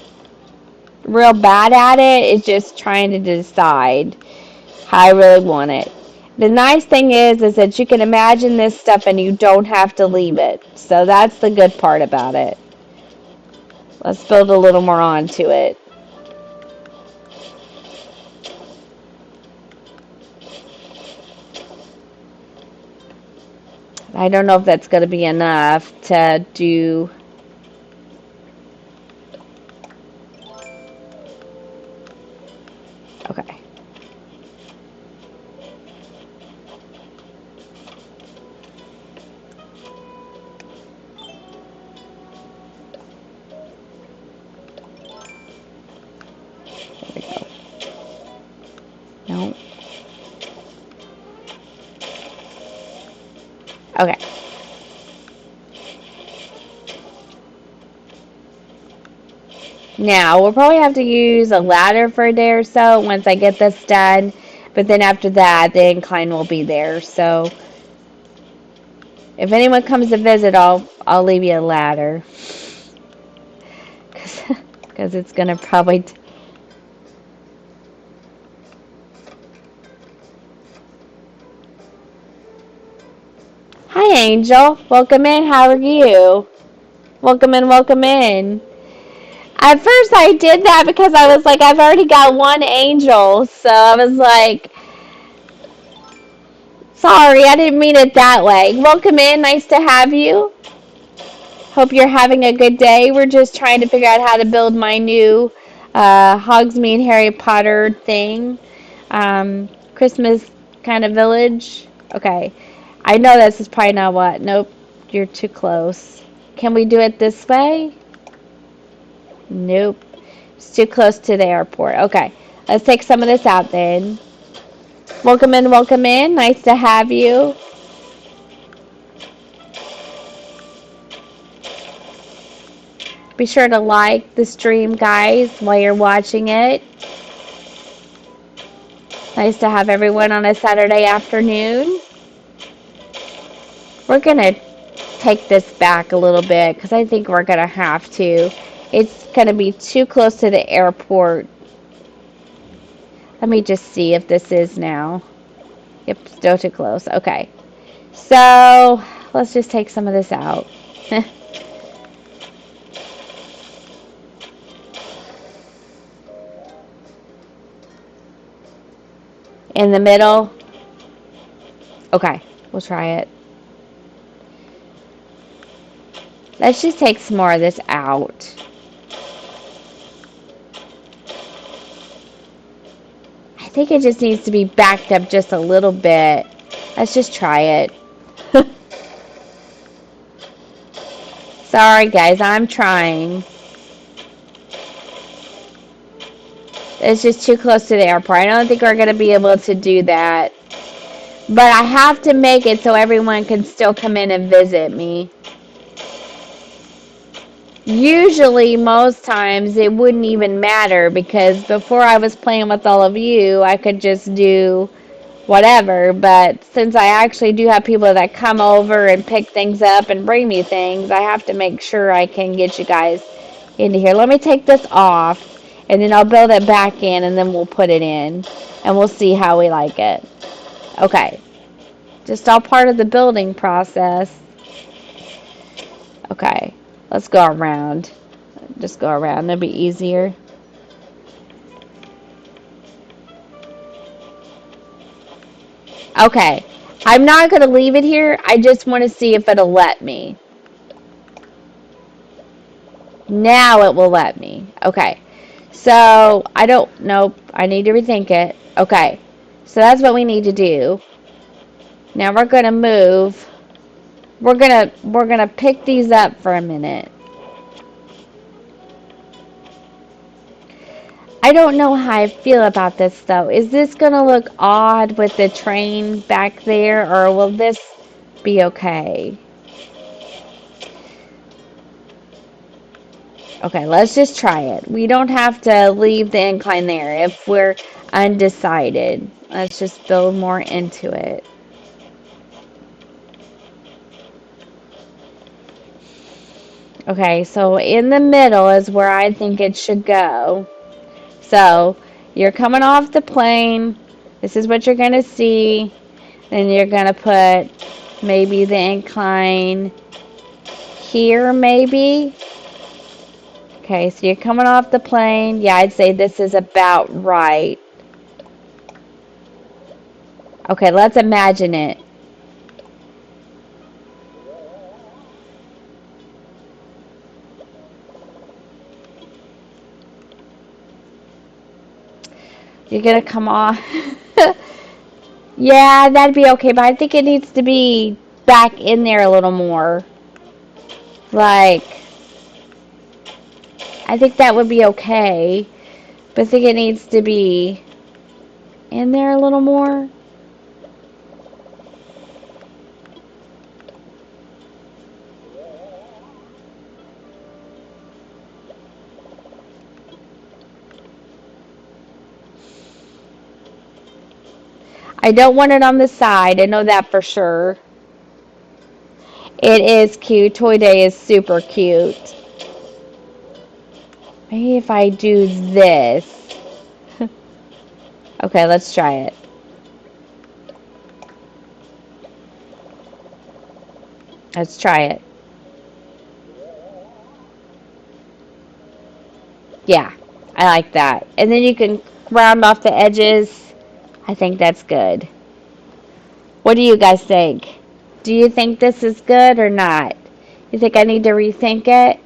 real bad at it. It's just trying to decide how I really want it. The nice thing is that you can imagine this stuff and you don't have to leave it. So that's the good part about it. Let's build a little more onto it. I don't know if that's going to be enough to do... Okay. There we go. No. Okay. Now, we'll probably have to use a ladder for a day or so once I get this done. But then after that, the incline will be there. So if anyone comes to visit, I'll leave you a ladder. Because it's going to probably... Hi, Angel. Welcome in. How are you? Welcome in, welcome in. At first, I did that because I was like, I've already got one angel. So I was like, sorry, I didn't mean it that way. Welcome in. Nice to have you. Hope you're having a good day. We're just trying to figure out how to build my new Hogsmead Harry Potter thing. Christmas kind of village. Okay. I know this is probably not what. Nope. You're too close. Can we do it this way? Nope. It's too close to the airport. Okay. Let's take some of this out then. Welcome in, welcome in. Nice to have you. Be sure to like the stream, guys, while you're watching it. Nice to have everyone on a Saturday afternoon. We're going to take this back a little bit because I think we're going to have to. It's going to be too close to the airport. Let me just see if this is now. Yep, still too close. Okay. So, let's just take some of this out. In the middle. Okay, we'll try it. Let's just take some more of this out. I think it just needs to be backed up just a little bit. Let's just try it. Sorry, guys, I'm trying. It's just too close to the airport. I don't think we're going to be able to do that. But I have to make it so everyone can still come in and visit me. Usually, most times, it wouldn't even matter because before I was playing with all of you, I could just do whatever. But since I actually do have people that come over and pick things up and bring me things, I have to make sure I can get you guys into here. Let me take this off. And then I'll build it back in, and then we'll put it in. And we'll see how we like it. Okay. Just all part of the building process. Okay. Let's go around. Just go around. That'll be easier. Okay. I'm not going to leave it here. I just want to see if it'll let me. Now it will let me. Okay. So, I don't, nope, I need to rethink it. Okay, so that's what we need to do. Now we're going to move. We're going to pick these up for a minute. I don't know how I feel about this, though. Is this going to look odd with the train back there, or will this be okay? Okay, let's just try it. We don't have to leave the incline there if we're undecided. Let's just build more into it. Okay, so in the middle is where I think it should go. So, you're coming off the plane. This is what you're going to see. Then you're going to put maybe the incline here, maybe. Okay, so you're coming off the plane. Yeah, I'd say this is about right. Okay, let's imagine it. You're going to come off. Yeah, that'd be okay, but I think it needs to be back in there a little more. Like, I think that would be okay, but I think it needs to be in there a little more. I don't want it on the side. I know that for sure. It is cute. Toy Day is super cute. Maybe if I do this. Okay, let's try it. Let's try it. Yeah, I like that. And then you can round off the edges. I think that's good. What do you guys think? Do you think this is good or not? You think I need to rethink it?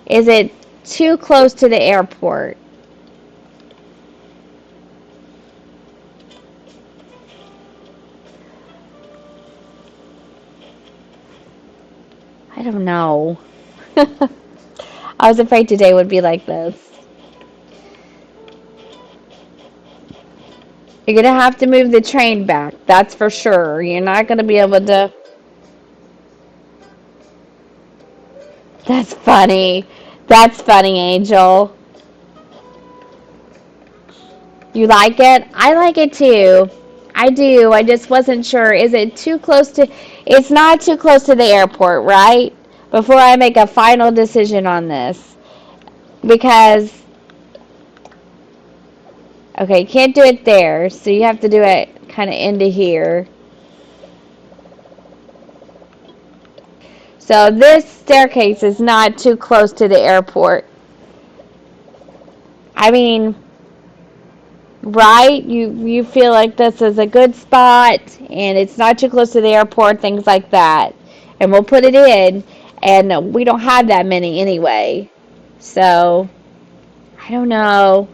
Is it too close to the airport? I don't know. I was afraid today would be like this. You're going to have to move the train back. That's for sure. You're not going to be able to. That's funny. That's funny, Angel. You like it? I like it too. I do. I just wasn't sure. Is it too close to. It's not too close to the airport, right? Before I make a final decision on this. Because. Okay, you can't do it there. So you have to do it kind of into here. So this staircase is not too close to the airport. I mean, right? You feel like this is a good spot and it's not too close to the airport, things like that. And we'll put it in, and we don't have that many anyway. So, I don't know.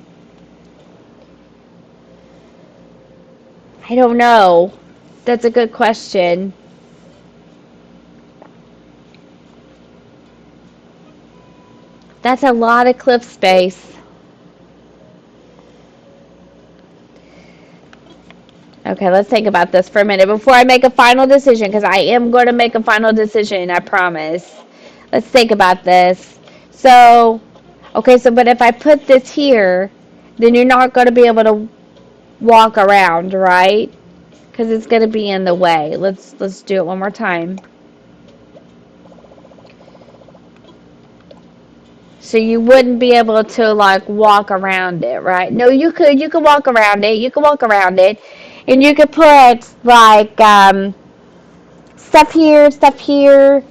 I don't know. That's a good question. That's a lot of cliff space. Okay, let's think about this for a minute before I make a final decision, because I am going to make a final decision, I promise. Let's think about this. So, okay, so but if I put this here, then you're not going to be able to walk around, right? Because it's going to be in the way. Let's do it one more time. So you wouldn't be able to like walk around it, right? No, you could. You could walk around it. You could walk around it, and you could put like stuff here, stuff here.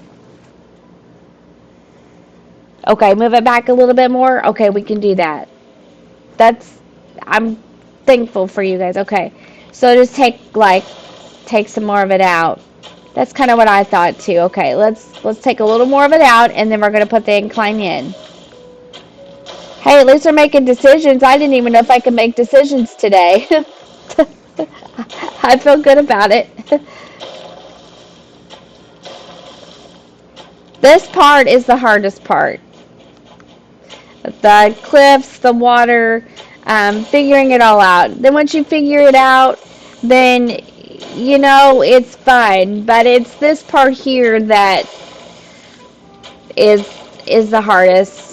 Okay, move it back a little bit more. Okay, we can do that. That's I'm thankful for you guys. Okay, so just take some more of it out. That's kind of what I thought too. Okay, let's take a little more of it out, and then we're gonna put the incline in. Hey, at least we're making decisions. I didn't even know if I could make decisions today. I feel good about it. This part is the hardest part. The cliffs, the water, figuring it all out. Then once you figure it out, then you know it's fun. But it's this part here that is is the hardest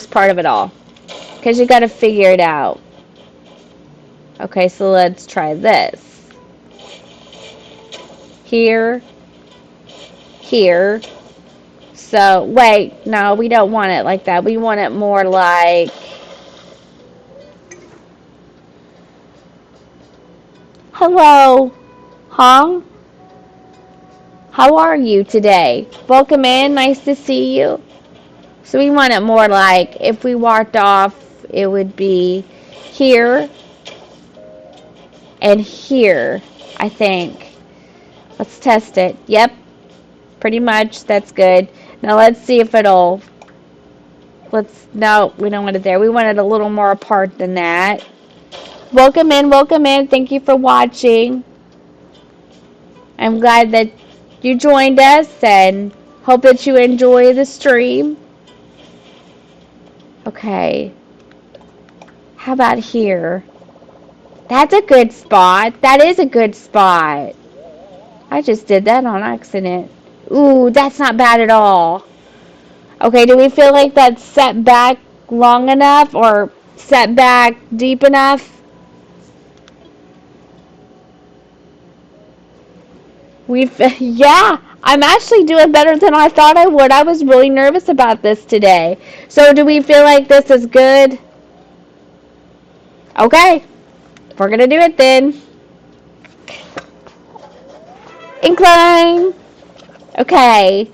part of it all, because you got to figure it out. Okay, so let's try this. Here, here. So, wait, no, we don't want it like that. We want it more like, hello, Hong, how are you today? Welcome in, nice to see you. So we want it more like, if we walked off, it would be here and here, I think. Let's test it. Yep, pretty much, that's good. Now let's see if it'll, no, we don't want it there. We want it a little more apart than that. Welcome in, welcome in. Thank you for watching. I'm glad that you joined us and hope that you enjoy the stream. Okay. How about here? That's a good spot. That is a good spot. I just did that on accident. Ooh, that's not bad at all. Okay, do we feel like that's set back long enough, or set back deep enough? Yeah, I'm actually doing better than I thought I would. I was really nervous about this today. So do we feel like this is good? Okay, we're gonna do it then. Incline. Okay.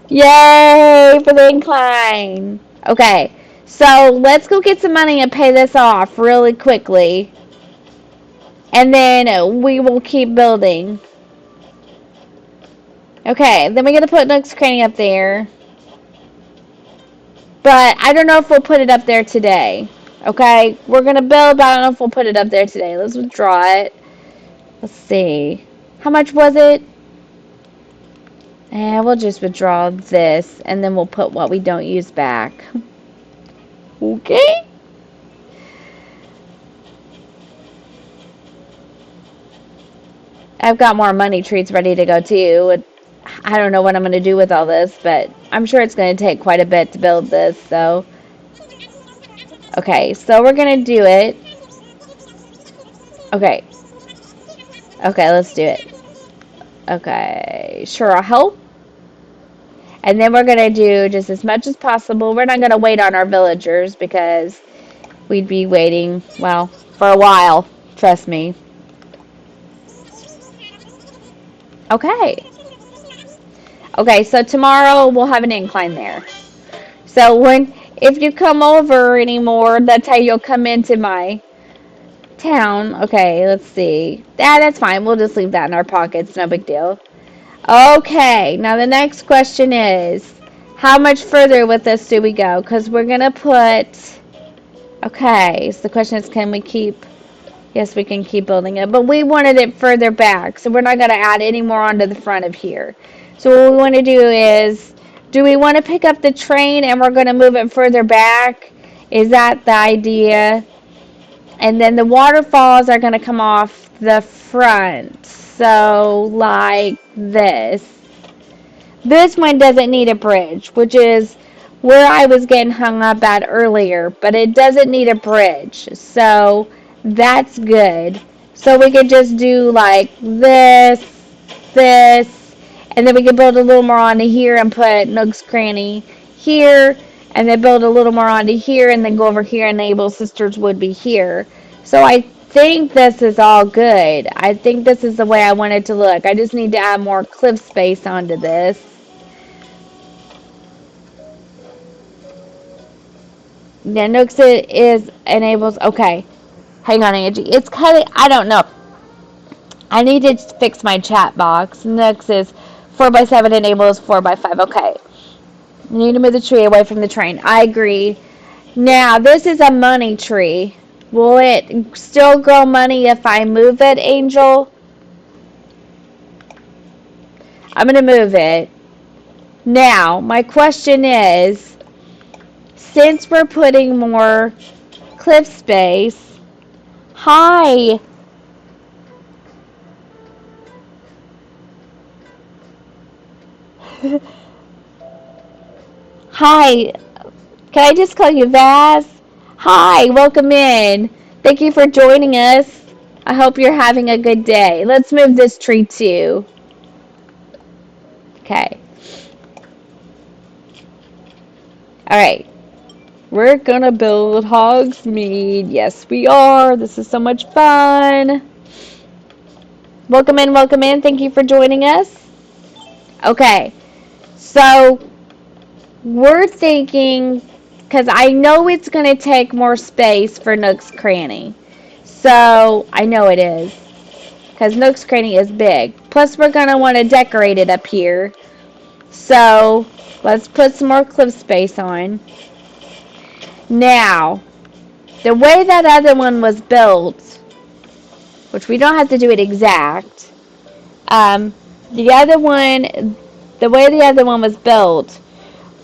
Yay for the incline. Okay, so let's go get some money and pay this off really quickly. And then we will keep building. Okay, then we're going to put Nook's Cranny up there. But I don't know if we'll put it up there today. Okay, we're going to build, but I don't know if we'll put it up there today. Let's withdraw it. Let's see. How much was it? And we'll just withdraw this, and then we'll put what we don't use back. Okay. I've got more money trees ready to go too. I don't know what I'm going to do with all this, but I'm sure it's going to take quite a bit to build this, so. Okay, so we're going to do it. Okay. Okay, let's do it. Okay, sure, I'll help. And then we're going to do just as much as possible. We're not going to wait on our villagers because we'd be waiting, well, for a while. Trust me. Okay. Okay, so tomorrow we'll have an incline there. So if you come over anymore, that's how you'll come into my town. Okay, let's see. That's fine. We'll just leave that in our pockets. No big deal. Okay, now the next question is, how much further with this do we go? Because we're going to put... Okay, so the question is, can we keep... Yes, we can keep building it, but we wanted it further back, so we're not going to add any more onto the front of here. So what we want to do is, do we want to pick up the train and we're going to move it further back? Is that the idea? And then the waterfalls are going to come off the front, so like this. This one doesn't need a bridge, which is where I was getting hung up at earlier, but it doesn't need a bridge, so that's good. So we could just do like this, and then we could build a little more onto here and put Nook's Cranny here, and then build a little more onto here, and then go over here and enable Sisters Would Be here. So I think this is all good. I think this is the way I want it to look. I just need to add more cliff space onto this. Yeah, Nooks is enables. Okay, hang on, Angie. It's kind of, I don't know. I need to fix my chat box. Nooks is 4x7 enables 4x5. Okay. You need to move the tree away from the train. I agree. Now, this is a money tree. Will it still grow money if I move it, Angel? I'm going to move it. Now, my question is, since we're putting more cliff space, hi. Hi. Can I just call you Vaz? Hi, welcome in. Thank you for joining us. I hope you're having a good day. Let's move this tree too. Okay. Alright. We're gonna build Hogsmead. Yes, we are. This is so much fun. Welcome in, welcome in. Thank you for joining us. Okay. So, we're thinking, because I know it's going to take more space for Nook's Cranny. So, I know it is. Because Nook's Cranny is big. Plus, we're going to want to decorate it up here. So, let's put some more cliff space on. Now, the way that other one was built, which we don't have to do it exact, the way the other one was built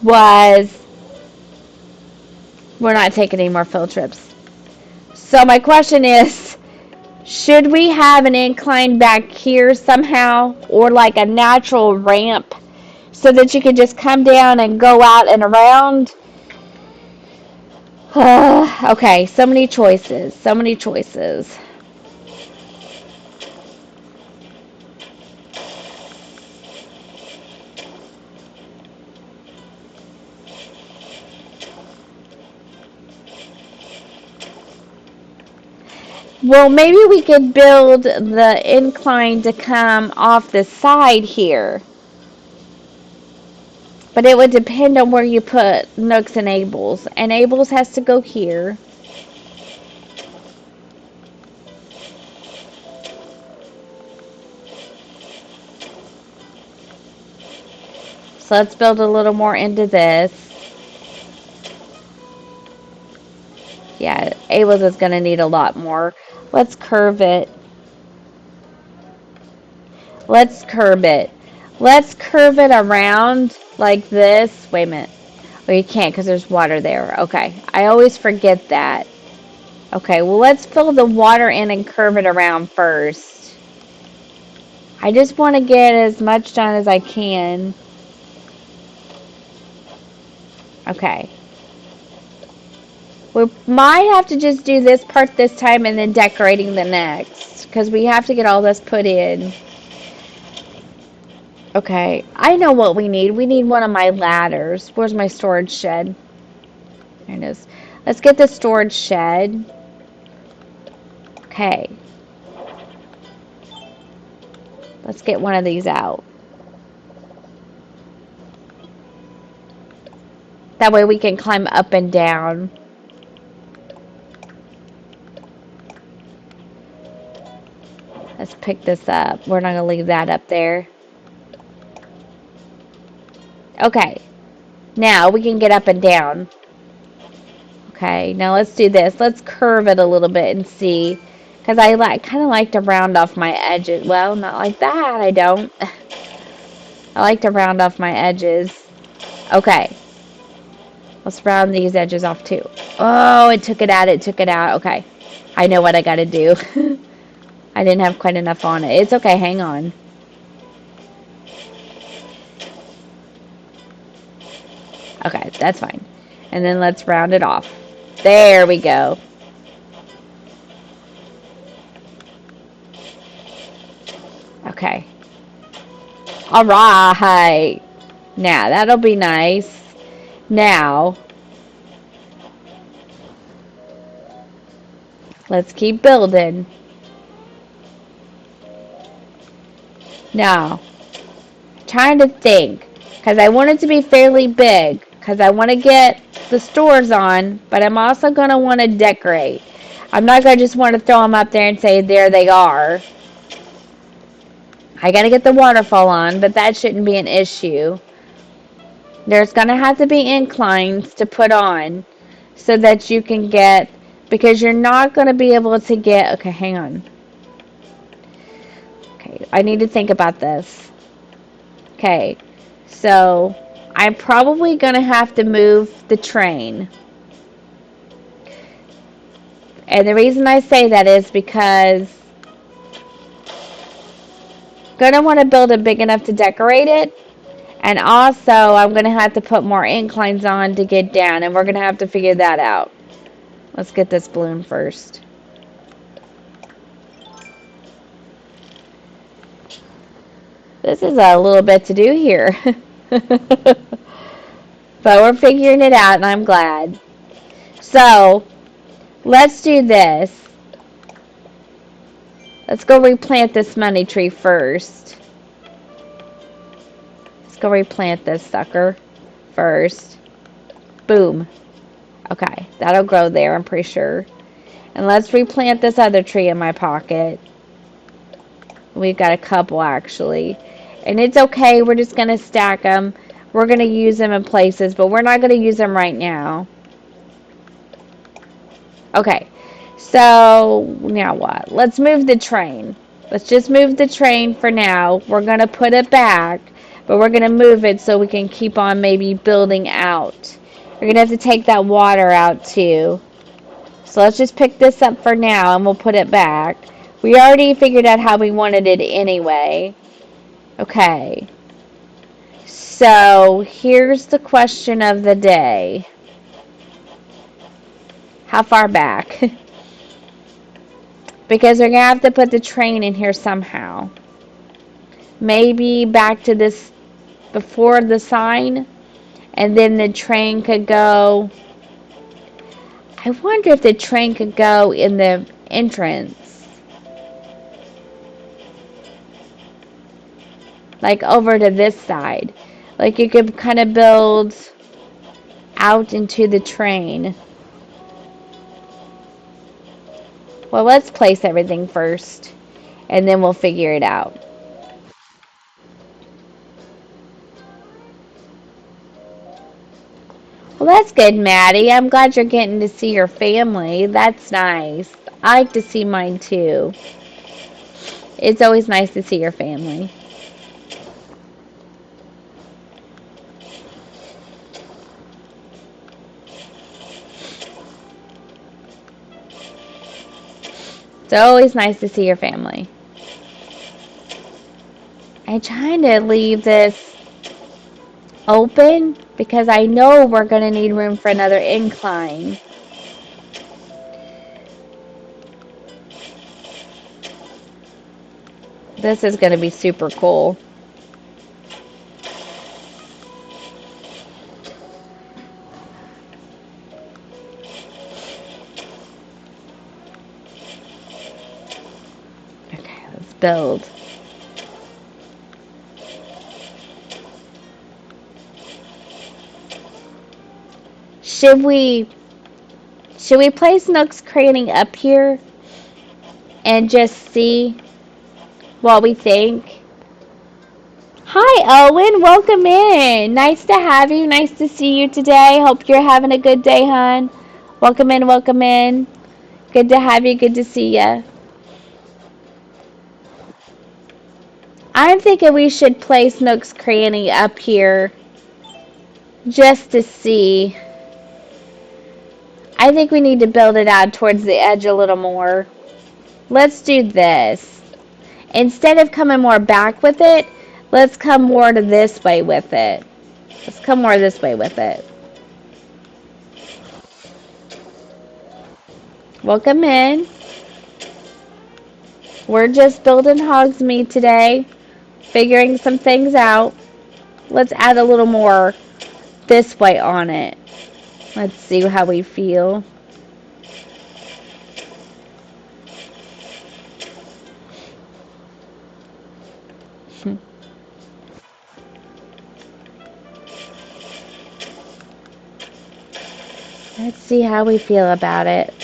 was, we're not taking any more field trips. So my question is, should we have an incline back here somehow, or like a natural ramp so that you can just come down and go out and around? Okay, so many choices. So many choices. Well, maybe we could build the incline to come off the side here. But it would depend on where you put Nooks and Abel's. And Abel's has to go here. So let's build a little more into this. Yeah, Abel's is going to need a lot more. Let's curve it. Let's curve it. Let's curve it around like this. Wait a minute. Oh, you can't because there's water there. Okay. I always forget that. Okay, well, let's fill the water in and curve it around first. I just want to get as much done as I can. Okay. We might have to just do this part this time and then decorating the next. Because we have to get all this put in. Okay, I know what we need. We need one of my ladders. Where's my storage shed? There it is. Let's get the storage shed. Okay. Let's get one of these out. That way we can climb up and down. Let's pick this up. We're not going to leave that up there. Okay. Now we can get up and down. Okay, now let's do this. Let's curve it a little bit and see. Because I kind of like to round off my edges. Well, not like that. I don't. I like to round off my edges. Okay. Let's round these edges off too. Oh, it took it out. It took it out. Okay. I know what I got to do. I didn't have quite enough on it. It's okay. Hang on. Okay, that's fine. And then let's round it off. There we go. Okay. All right. Now, that'll be nice. Now, let's keep building. Now, trying to think. Because I want it to be fairly big. Because I want to get the stores on. But I'm also going to want to decorate. I'm not going to just want to throw them up there and say, there they are. I got to get the waterfall on. But that shouldn't be an issue. There's going to have to be inclines to put on. So that you can get... Because you're not going to be able to get... Okay, hang on. Okay, I need to think about this. Okay, so I'm probably going to have to move the train. And the reason I say that is because I'm going to want to build it big enough to decorate it. And also, I'm going to have to put more inclines on to get down. And we're going to have to figure that out. Let's get this balloon first. This is a little bit to do here. But we're figuring it out, and I'm glad. So, let's do this. Let's go replant this money tree first. Let's go replant this sucker first. Boom. Okay, that'll grow there, I'm pretty sure. And let's replant this other tree in my pocket. We've got a couple, actually. And it's okay, we're just going to stack them. We're going to use them in places, but we're not going to use them right now. Okay, so now what? Let's move the train. Let's just move the train for now. We're going to put it back, but we're going to move it so we can keep on maybe building out. We're going to have to take that water out too. So let's just pick this up for now and we'll put it back. We already figured out how we wanted it anyway. Okay. So here's the question of the day. How far back? Because we're going to have to put the train in here somehow. Maybe back to this before the sign, and then the train could go. I wonder if the train could go in the entrance. Like over to this side. Like you could kind of build out into the train. Well, let's place everything first, and then we'll figure it out. Well, that's good, Maddie. I'm glad you're getting to see your family. That's nice. I like to see mine too. It's always nice to see your family. It's always nice to see your family. I'm trying to leave this open because I know we're going to need room for another incline. This is going to be super cool. Okay, let's build. Should we place Nook's Cranny up here and just see what we think? Hi, Owen. Welcome in. Nice to have you. Nice to see you today. Hope you're having a good day, hon. Welcome in. Welcome in. Good to have you. Good to see you. I'm thinking we should place Nook's Cranny up here just to see. I think we need to build it out towards the edge a little more. Let's do this. Instead of coming more back with it, let's come more to this way with it. Let's come more this way with it. Welcome in. We're just building Hogsmead today, figuring some things out. Let's add a little more this way on it. Let's see how we feel. Let's see how we feel about it.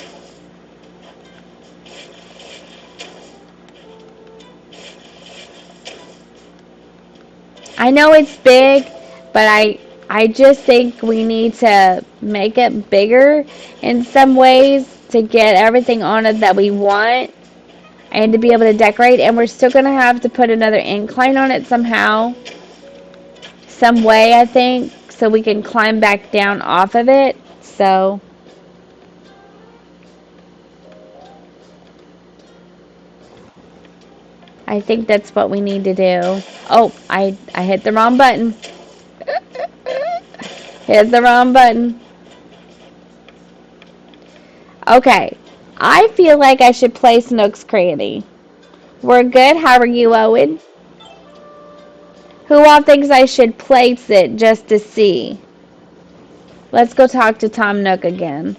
I know it's big, but I just think we need to make it bigger in some ways to get everything on it that we want and to be able to decorate. And we're still going to have to put another incline on it somehow, some way, I think, so we can climb back down off of it. So I think that's what we need to do. Oh, I hit the wrong button. Hit the wrong button. Okay. I feel like I should place Nook's Cranny. We're good. How are you, Owen? Who all thinks I should place it just to see? Let's go talk to Tom Nook again.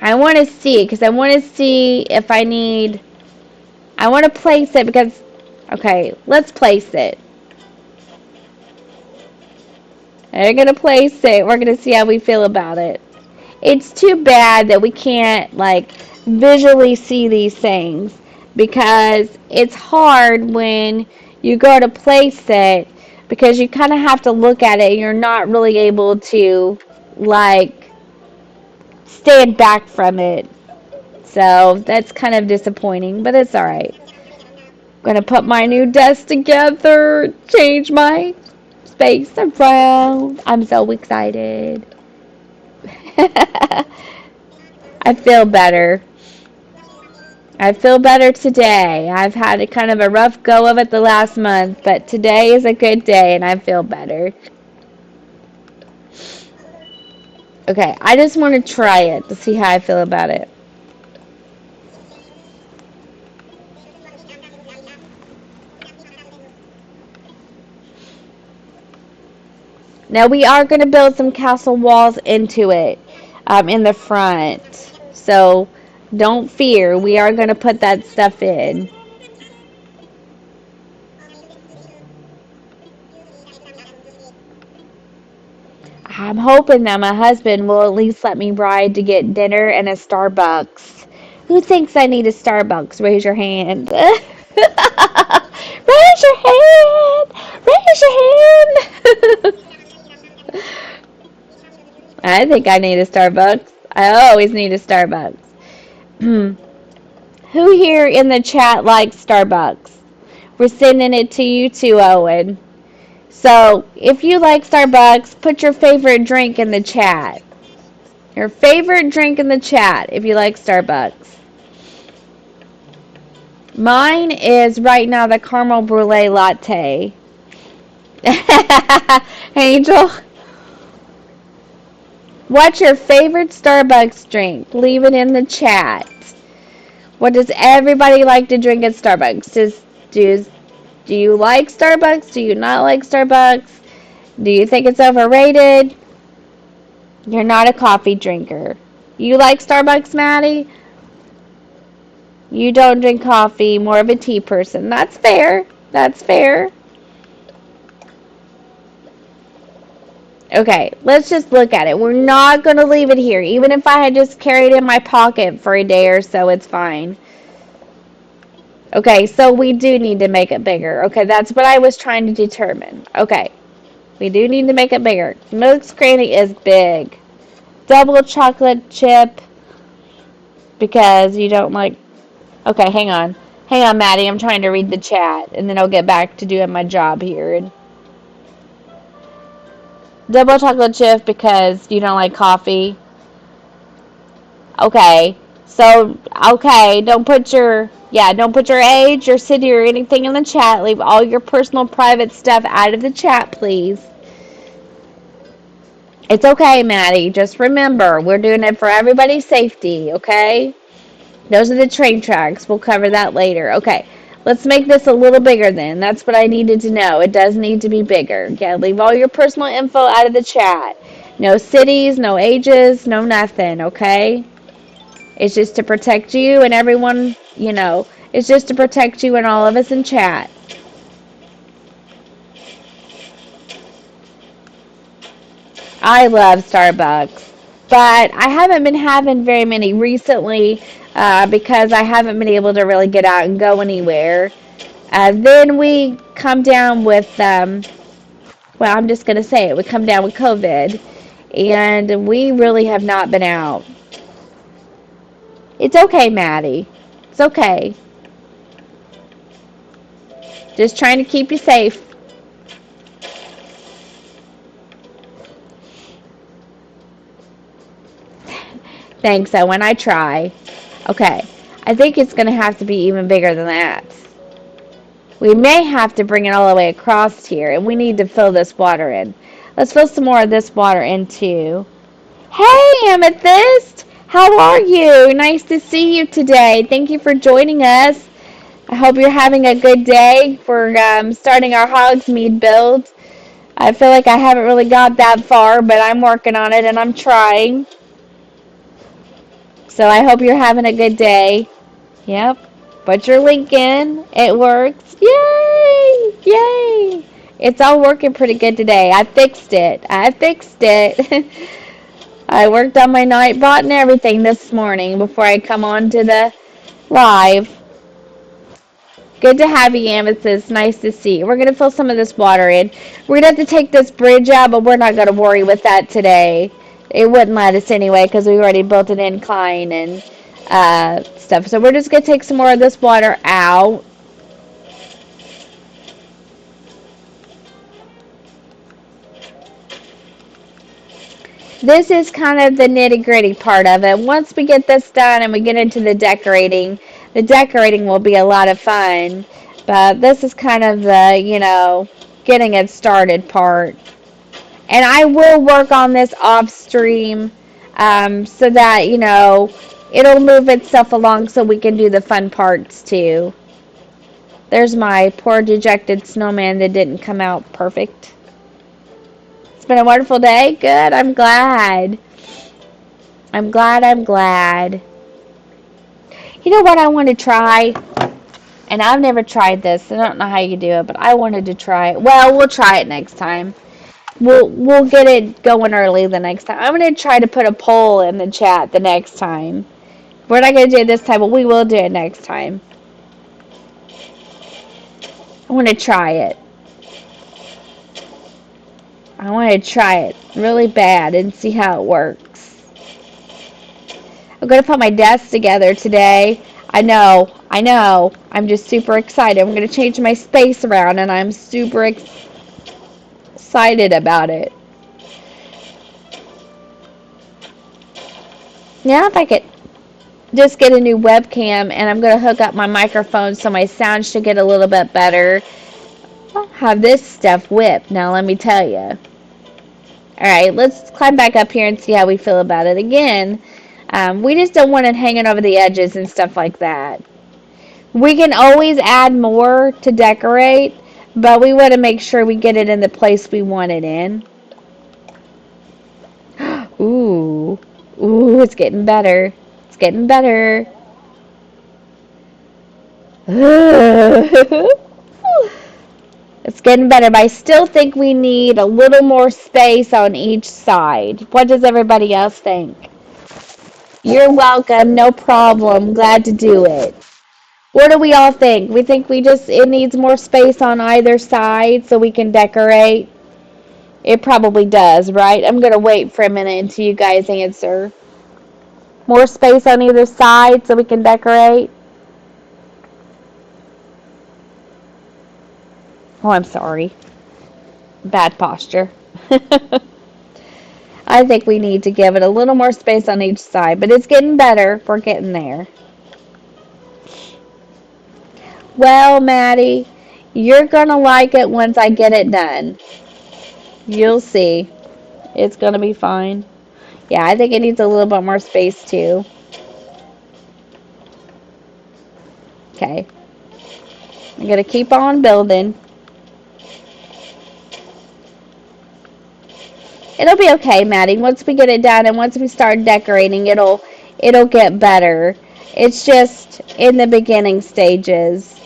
I want to see, because I want to see if I need... I want to place it because... Okay, let's place it. We're going to place it. We're going to see how we feel about it. It's too bad that we can't, like, visually see these things. Because it's hard when you go to place it. Because you kind of have to look at it and you're not really able to, like, stand back from it. So that's kind of disappointing, but it's alright. Gonna put my new desk together, change my space around. I'm so excited. I feel better. I feel better today. I've had a kind of a rough go of it the last month, but today is a good day and I feel better. Okay, I just want to try it to see how I feel about it. Now we are going to build some castle walls into it in the front. So don't fear. We are going to put that stuff in. I'm hoping that my husband will at least let me ride to get dinner and a Starbucks. Who thinks I need a Starbucks? Raise your hand. Raise your hand. Raise your hand. I think I need a Starbucks. I always need a Starbucks. Who here in the chat likes Starbucks? We're sending it to you too, Owen. So, if you like Starbucks, put your favorite drink in the chat. Your favorite drink in the chat if you like Starbucks. Mine is right now the caramel brulee latte. Angel, what's your favorite Starbucks drink? Leave it in the chat. What does everybody like to drink at Starbucks? Do you like Starbucks? Do you not like Starbucks? Do you think it's overrated? You're not a coffee drinker. You like Starbucks, Maddie? You don't drink coffee, more of a tea person. That's fair. That's fair. Okay, let's just look at it. We're not going to leave it here. Even if I had just carried it in my pocket for a day or so, it's fine. Okay, so we do need to make it bigger. Okay, that's what I was trying to determine. Okay, we do need to make it bigger. Nook's Cranny is big. Double chocolate chip because you don't like... Okay, hang on. Hang on, Maddie. I'm trying to read the chat, and then I'll get back to doing my job here. And double chocolate chip because you don't like coffee. Okay. So, okay, don't put your age, your city, or anything in the chat. Leave all your personal private stuff out of the chat, please. It's okay, Maddie. Just remember, we're doing it for everybody's safety, okay? Those are the train tracks. We'll cover that later. Okay, let's make this a little bigger then. That's what I needed to know. It does need to be bigger. Yeah, leave all your personal info out of the chat. No cities, no ages, no nothing, okay? It's just to protect you and everyone, it's just to protect you and all of us in chat. I love Starbucks, but I haven't been having very many recently because I haven't been able to really get out and go anywhere. Then we come down with, well, I'm just going to say it, we come down with COVID, and we really have not been out. It's okay, Maddie. It's okay. Just trying to keep you safe. Thanks, Owen. I try. Okay. I think it's going to have to be even bigger than that. We may have to bring it all the way across here, and we need to fill this water in. Let's fill some more of this water in, too. Hey, Amethyst! How are you? Nice to see you today. Thank you for joining us. I hope you're having a good day. We're starting our Hogsmead build. I feel like I haven't really got that far, but I'm working on it, and I'm trying. So I hope you're having a good day. Yep. Put your link in. It works. Yay! Yay! It's all working pretty good today. I fixed it. I worked on my Nightbot and everything this morning before I come on to the live. Good to have you, Amethyst. Nice to see you. We're going to fill some of this water in. We're going to have to take this bridge out, but we're not going to worry with that today. It wouldn't let us anyway because we already built an incline and stuff. So we're just going to take some more of this water out. This is kind of the nitty-gritty part of it. Once we get this done and we get into the decorating will be a lot of fun. But this is kind of the, getting it started part. And I will work on this off stream so that, it'll move itself along so we can do the fun parts too. There's my poor dejected snowman that didn't come out perfect. It's been a wonderful day. Good. I'm glad. I'm glad. I'm glad. You know what I want to try? And I've never tried this. I don't know how you do it, but I wanted to try it. Well, we'll try it next time. We'll get it going early the next time. I'm going to try to put a poll in the chat the next time. We're not going to do it this time, but we will do it next time. I want to try it. I want to try it really bad and see how it works. I'm going to put my desk together today. I know. I'm just super excited. I'm going to change my space around, and I'm super excited about it. Now if I could just get a new webcam, and I'm going to hook up my microphone so my sound should get a little bit better. I'll have this stuff whipped, now let me tell you. Alright, let's climb back up here and see how we feel about it again. We just don't want it hanging over the edges and stuff like that. We can always add more to decorate, but we want to make sure we get it in the place we want it in. Ooh, it's getting better. It's getting better. It's getting better, but I still think we need a little more space on each side. What does everybody else think? You're welcome. No problem. Glad to do it. What do we all think? We think it needs more space on either side so we can decorate? It probably does, right? I'm going to wait for a minute until you guys answer. More space on either side so we can decorate? Oh, I'm sorry. Bad posture. I think we need to give it a little more space on each side, but it's getting better. We're getting there. Well, Maddie, you're going to like it once I get it done. You'll see. It's going to be fine. Yeah, I think it needs a little bit more space too. Okay. I'm going to keep on building. It'll be okay, Maddie. Once we get it done and once we start decorating, it'll get better. It's just in the beginning stages.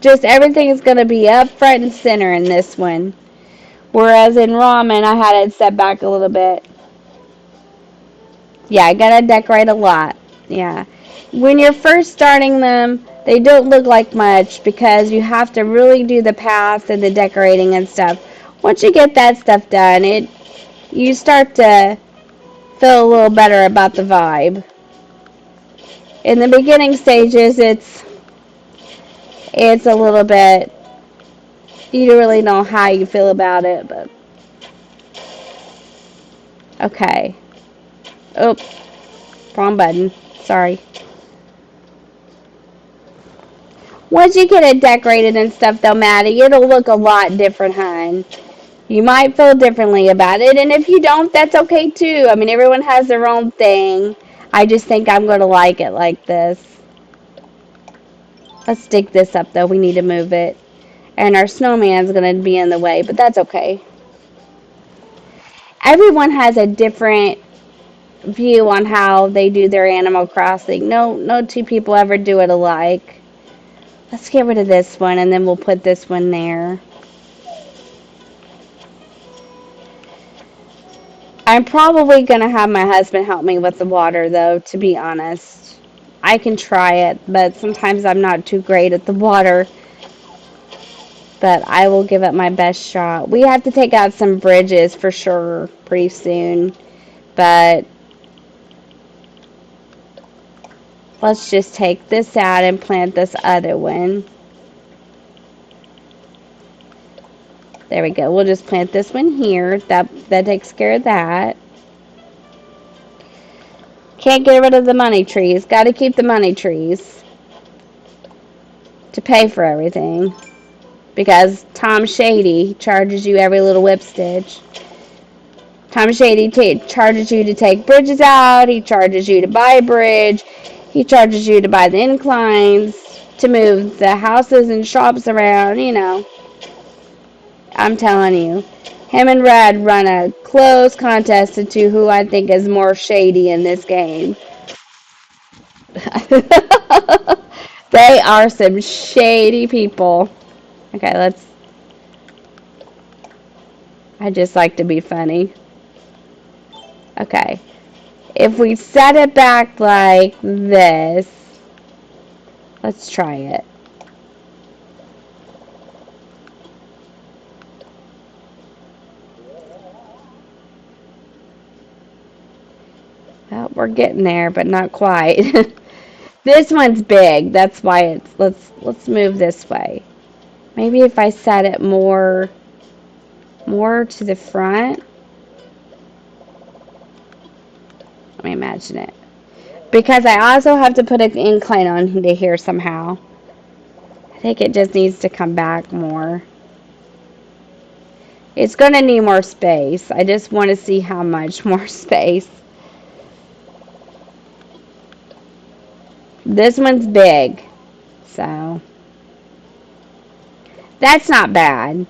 Just everything is going to be up front and center in this one. Whereas in ramen, I had it set back a little bit. Yeah, I got to decorate a lot. Yeah. When you're first starting them, they don't look like much because you have to really do the paths and the decorating and stuff. Once you get that stuff done, you start to feel a little better about the vibe. In the beginning stages, it's a little bit, you don't really know how you feel about it, but okay. Oh, wrong button. Sorry. Once you get it decorated and stuff, though, Maddie, it'll look a lot different, hon. You might feel differently about it, and if you don't, that's okay, too. I mean, everyone has their own thing. I just think I'm going to like it like this. Let's dig this up, though. We need to move it. And our snowman's going to be in the way, but that's okay. Everyone has a different view on how they do their Animal Crossing. No two people ever do it alike. Let's get rid of this one, and then we'll put this one there. I'm probably going to have my husband help me with the water, though, to be honest. I can try it, but sometimes I'm not too great at the water. But I will give it my best shot. We have to take out some bridges for sure pretty soon. But let's just take this out and plant this other one. There we go. We'll just plant this one here. That takes care of that. Can't get rid of the money trees. Got to keep the money trees to pay for everything. because Tom Shady charges you every little whip stitch. Tom Shady charges you to take bridges out. He charges you to buy a bridge. He charges you to buy the inclines, to move the houses and shops around, you know. I'm telling you. Him and Red run a close contest to who I think is more shady in this game. They are some shady people. Okay, I just like to be funny. Okay. If we set it back like this, let's try it. Well, we're getting there, but not quite. This one's big. That's why let's move this way. Maybe if I set it more to the front. Let me imagine it. Because I also have to put an incline on to here somehow. I think it just needs to come back more. It's going to need more space. I just want to see how much more space. This one's big. So, that's not bad.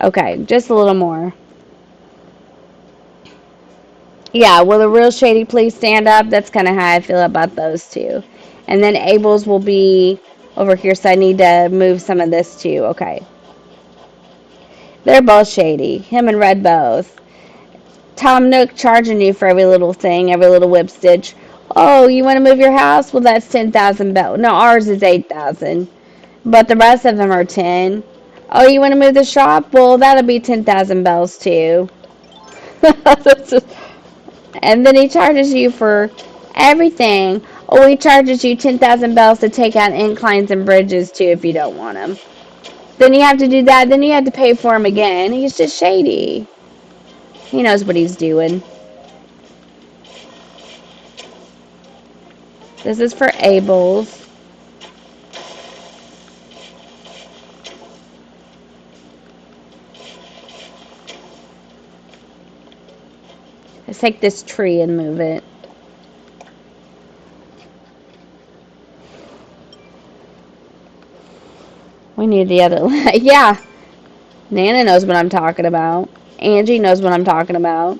Okay, just a little more. Yeah, will the real shady please stand up? That's kind of how I feel about those two. And then Abel's will be over here, so I need to move some of this too. Okay. They're both shady. Him and Red both. Tom Nook charging you for every little thing, every little whip stitch. Oh, you want to move your house? Well, that's 10,000 bells. No, ours is 8,000. But the rest of them are 10. Oh, you want to move the shop? Well, that'll be 10,000 bells too. And then he charges you for everything. Oh, he charges you 10,000 bells to take out inclines and bridges too if you don't want them. Then you have to do that. Then you have to pay for them again. He's just shady. He knows what he's doing. This is for Abel's. Let's take this tree and move it. We need the other. Yeah. Nana knows what I'm talking about. Angie knows what I'm talking about.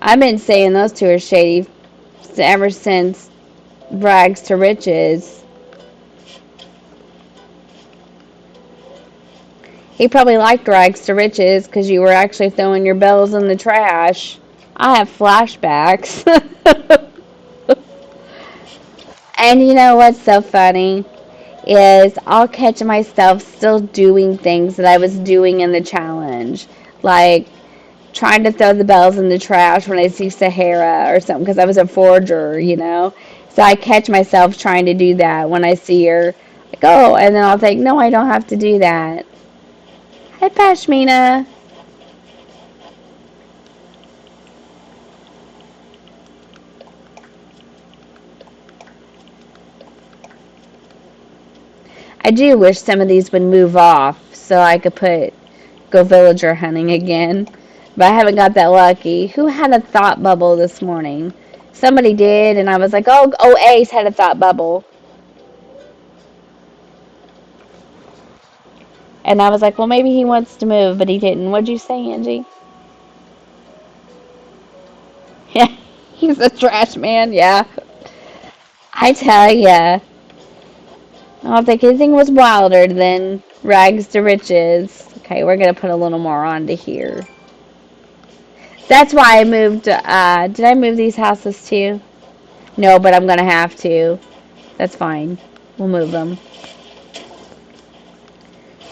I've been saying those two are shady ever since Rags to Riches. He probably liked Rags to Riches because you were actually throwing your bells in the trash. I have flashbacks. And you know what's so funny? Is I'll catch myself still doing things that I was doing in the challenge. Like trying to throw the bells in the trash when I see Sahara or something because I was a forger, you know. So I catch myself trying to do that when I see her. Like, oh, and then I'll think, no, I don't have to do that. Hi, Pashmina. I do wish some of these would move off so I could go villager hunting again. But I haven't got that lucky. Who had a thought bubble this morning? Somebody did, and I was like, oh, Ace had a thought bubble. And I was like, well, maybe he wants to move, but he didn't. What'd you say, Angie? Yeah, he's a trash man, yeah. I tell ya. I don't think anything was wilder than rags to riches. Okay, we're going to put a little more onto here. That's why I moved, did I move these houses too? No, but I'm going to have to. That's fine. We'll move them.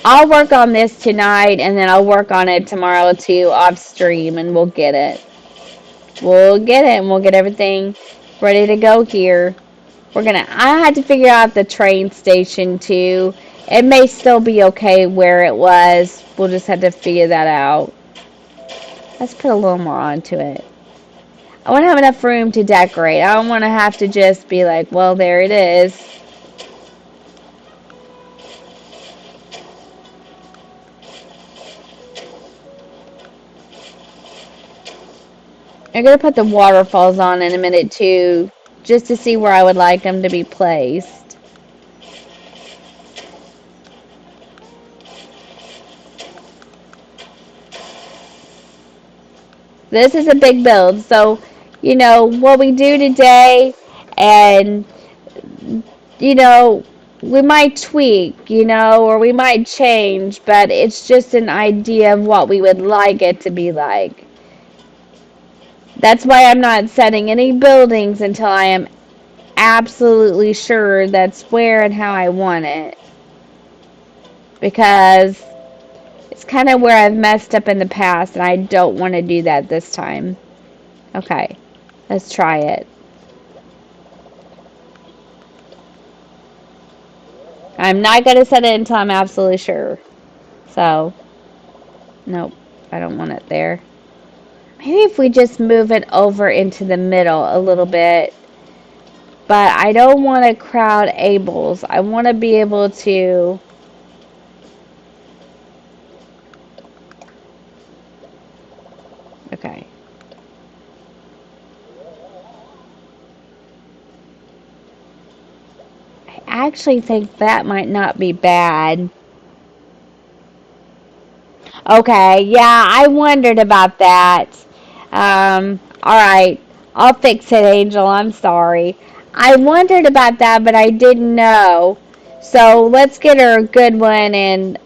I'll work on this tonight, and then I'll work on it tomorrow too, off stream, and we'll get it. We'll get it, and we'll get everything ready to go here. I had to figure out the train station too. It may still be okay where it was. We'll just have to figure that out. Let's put a little more onto it. I want to have enough room to decorate. I don't want to have to just be like, well, there it is. I'm going to put the waterfalls on in a minute too, just to see where I would like them to be placed. This is a big build, so, you know, what we do today, and, you know, we might tweak, you know, or we might change, but it's just an idea of what we would like it to be like. That's why I'm not setting any buildings until I am absolutely sure that's where and how I want it. Because it's kind of where I've messed up in the past, and I don't want to do that this time. Okay, let's try it. I'm not going to set it until I'm absolutely sure. So, nope, I don't want it there. Maybe if we just move it over into the middle a little bit. But I don't want to crowd Abel's. I want to be able to... Okay. I actually think that might not be bad. Okay, yeah, I wondered about that. Alright. I'll fix it, Angel. I'm sorry. I wondered about that, but I didn't know. So let's get her a good one, and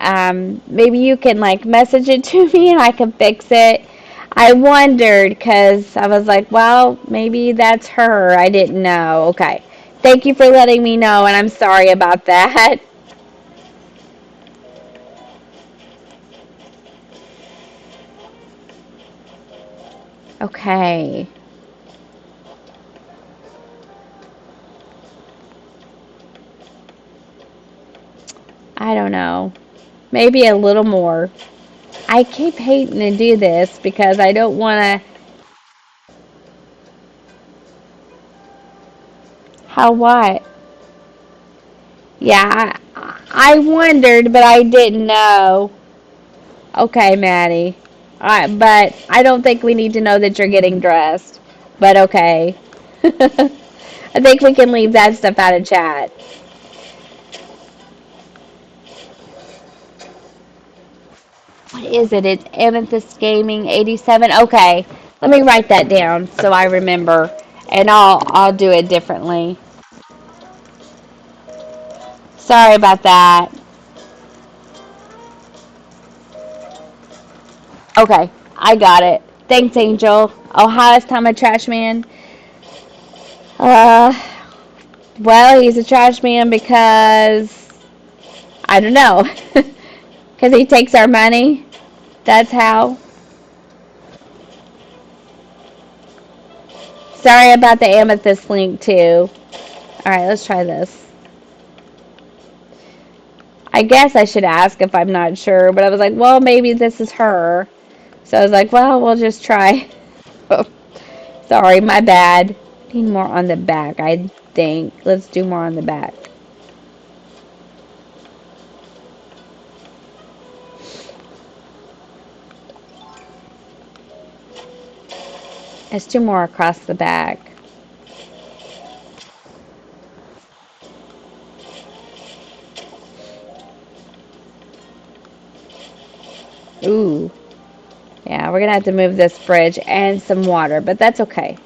maybe you can like message it to me and I can fix it. I wondered because I was like, well, maybe that's her. I didn't know. Okay. Thank you for letting me know, and I'm sorry about that. Okay. I don't know. Maybe a little more. I keep hating to do this because I don't want to. How what? Yeah, I wondered, but I didn't know. Okay, Maddie. But I don't think we need to know that you're getting dressed. But okay. I think we can leave that stuff out of chat. What is it? It's Amethyst Gaming 87. Okay. Let me write that down so I remember. And I'll do it differently. Sorry about that. Okay, I got it. Thanks, Angel. Oh, how is Tom a trash man? Uh, well, he's a trash man because I don't know. Because he takes our money. That's how. Sorry about the amethyst link too. All right, let's try this. I guess I should ask if I'm not sure, but I was like, well, maybe this is her. So I was like, well, we'll just try. Oh, sorry, my bad. Need more on the back, I think. Let's do more on the back. Let's do more across the back. Ooh. Yeah, we're going to have to move this bridge and some water, but that's okay.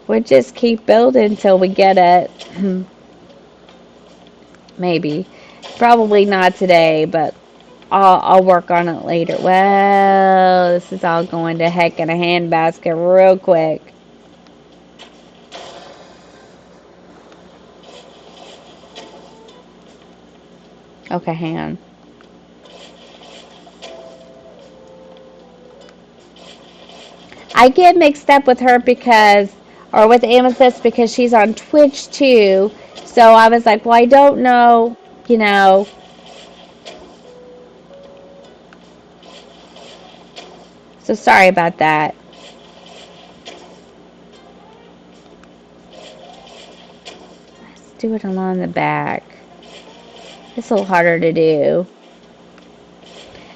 We'll just keep building until we get it. Maybe. Probably not today, but I'll work on it later. Well, this is all going to heck in a handbasket real quick. Okay, hang on. I get mixed up with her because, or with Amethyst because she's on Twitch too. So I was like, well, I don't know, you know. So sorry about that. Let's do it along the back. It's a little harder to do.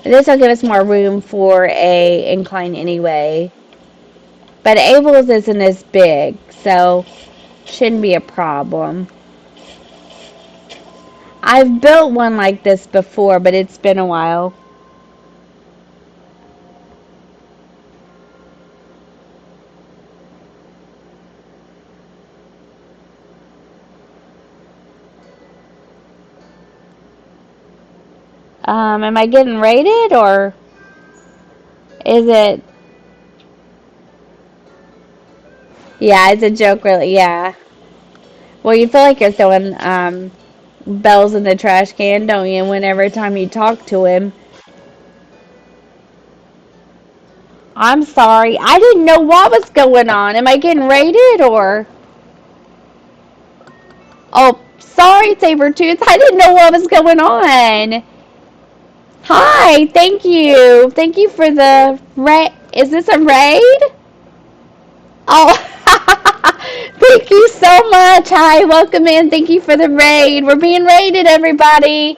This will give us more room for a incline anyway. But Abel's isn't as big, so shouldn't be a problem. I've built one like this before, but it's been a while. Am I getting rated or is it? Yeah, it's a joke, really. Yeah. Well, you feel like you're throwing bells in the trash can, don't you? Whenever time you talk to him. I'm sorry. I didn't know what was going on. Am I getting rated or? Oh, sorry, Sabretooth. I didn't know what was going on. Hi, thank you. Thank you for the raid. Is this a raid? Oh, thank you so much. Hi, welcome in. Thank you for the raid. We're being raided, everybody.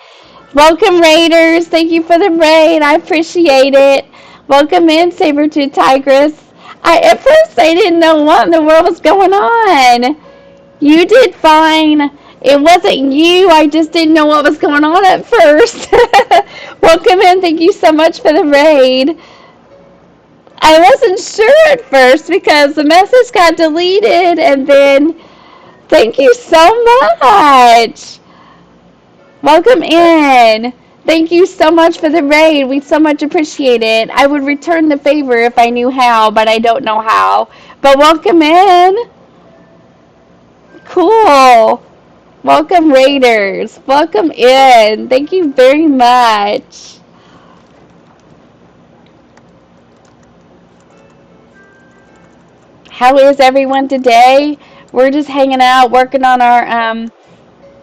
Welcome, raiders. Thank you for the raid. I appreciate it. Welcome in, Sabretooth Tigress. At first, I didn't know what in the world was going on. You did fine. It wasn't you. I just didn't know what was going on at first. Welcome in. Thank you so much for the raid. I wasn't sure at first because the message got deleted, and then thank you so much. Welcome in. Thank you so much for the raid. We so much appreciate it. I would return the favor if I knew how, but I don't know how. But welcome in. Cool. Welcome, Raiders. Welcome in. Thank you very much. How is everyone today? We're just hanging out, working on our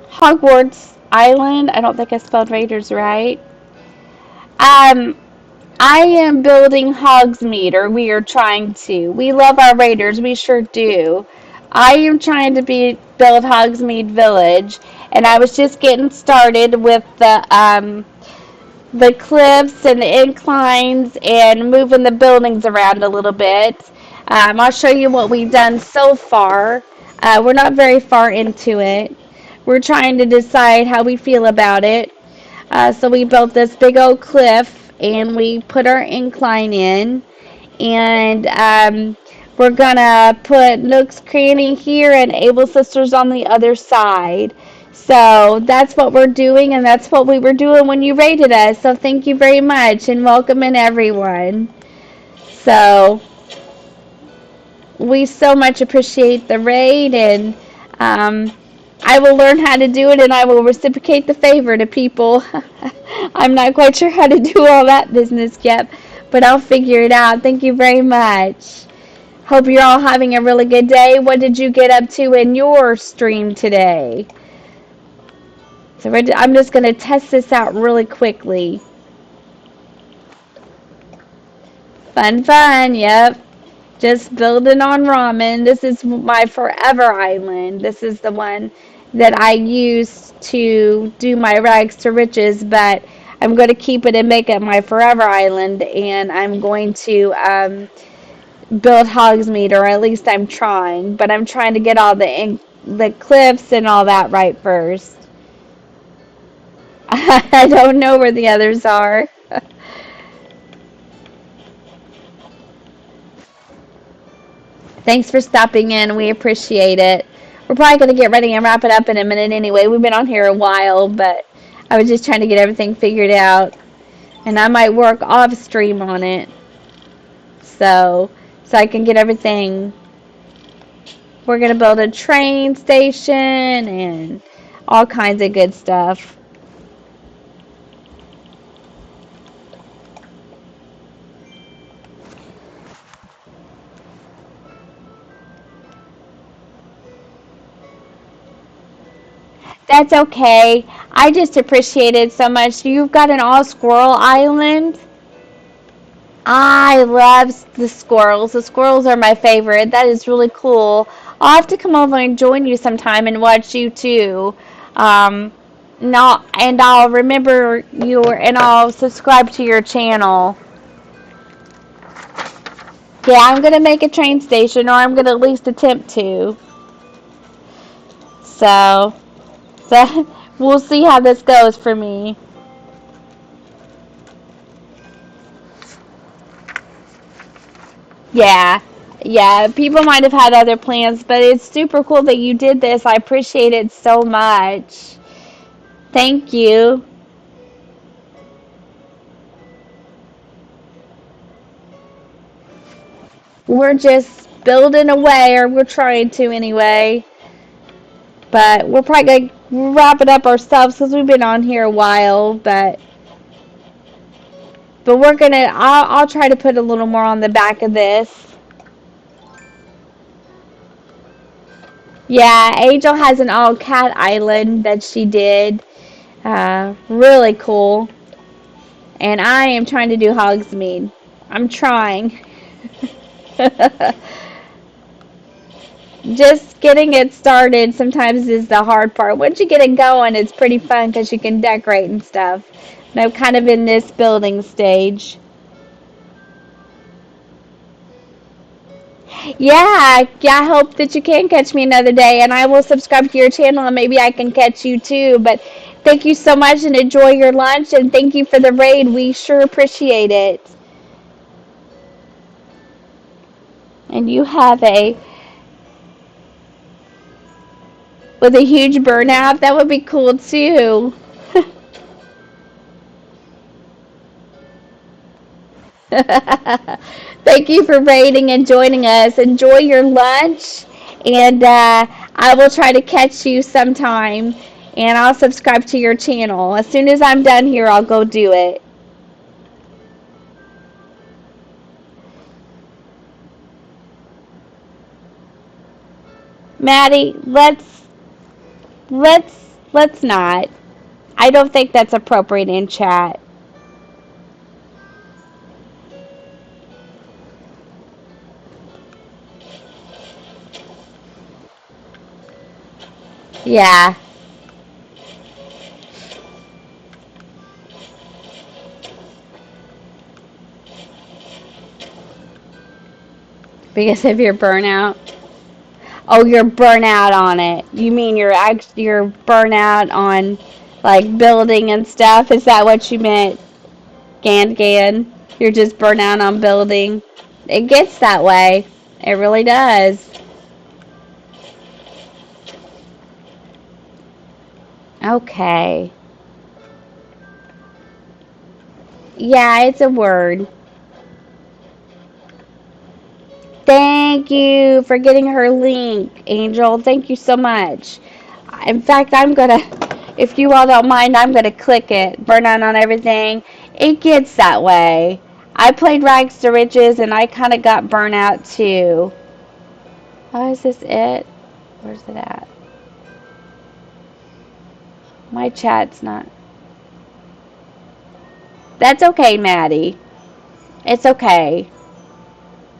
Hogwarts Island. I don't think I spelled Raiders right. Um, I am building Hogsmead, or we are trying to. We love our Raiders, we sure do. I am trying to build Hogsmead Village, and I was just getting started with the cliffs and the inclines and moving the buildings around a little bit. I'll show you what we've done so far. We're not very far into it. We're trying to decide how we feel about it. So we built this big old cliff and we put our incline in. And we're going to put Nook's Cranny here and Able Sisters on the other side. So that's what we're doing, and that's what we were doing when you rated us. So thank you very much, and welcome in everyone. So we so much appreciate the raid, and I will learn how to do it, and I will reciprocate the favor to people. I'm not quite sure how to do all that business yet, but I'll figure it out. Thank you very much. Hope you're all having a really good day. What did you get up to in your stream today? So I'm just going to test this out really quickly. Fun, fun, yep. Just building on ramen. This is my forever island. This is the one that I use to do my rags to riches, but I'm going to keep it and make it my forever island, and I'm going to build Hogsmeade, or at least I'm trying, but I'm trying to get all the cliffs and all that right first. I don't know where the others are. Thanks for stopping in. We appreciate it. We're probably going to get ready and wrap it up in a minute anyway. We've been on here a while, but I was just trying to get everything figured out. And I might work off stream on it. So I can get everything. We're going to build a train station and all kinds of good stuff. That's okay. I just appreciate it so much. You've got an all squirrel island. I love the squirrels. The squirrels are my favorite. That is really cool. I'll have to come over and join you sometime and watch you too. Um, No, and I'll remember and I'll subscribe to your channel. Yeah, I'm gonna make a train station, or I'm gonna at least attempt to. So, so we'll see how this goes for me. Yeah, yeah. People might have had other plans, but it's super cool that you did this. I appreciate it so much. Thank you. We're just building away, or we're trying to anyway. But we're probably gonna wrap it up ourselves because we've been on here a while. But we're gonna. I'll try to put a little more on the back of this. Yeah, Angel has an all cat island that she did. Really cool. And I am trying to do Hogsmead. I'm trying. Just getting it started sometimes is the hard part. Once you get it going, it's pretty fun because you can decorate and stuff. And I'm kind of in this building stage. Yeah, I hope that you can catch me another day, and I will subscribe to your channel, and maybe I can catch you too. But thank you so much, and enjoy your lunch, and thank you for the raid. We sure appreciate it. And you have with a huge burnout, that would be cool too. Thank you for raiding and joining us. Enjoy your lunch, and I will try to catch you sometime, and I'll subscribe to your channel. As soon as I'm done here, I'll go do it. Maddie, let's not. I don't think that's appropriate in chat. Yeah, because of your burnout. Oh, you're burnout on it. You mean you're burnout on like building and stuff? Is that what you meant? Gan. You're just burnout on building. It gets that way. It really does. Okay. Yeah, it's a word. Thank you for getting her link, Angel. Thank you so much. In fact, if you all don't mind, I'm gonna click it. Burnout on everything. It gets that way. I played Rags to Riches and I kind of got burnout too. Oh, is this it? Where's it at? My chat's not. That's okay, Maddie. It's okay.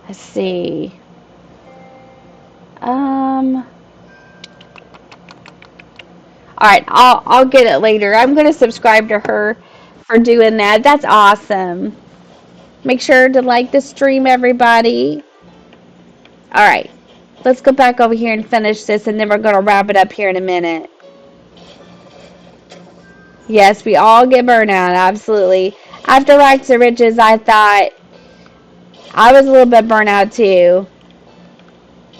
Let's see. All right, I'll get it later. I'm gonna subscribe to her for doing that. That's awesome. Make sure to like the stream, everybody. All right, let's go back over here and finish this, and then we're gonna wrap it up here in a minute. Yes, we all get burnout, absolutely. After Rags to Riches, I thought I was a little bit burnout too.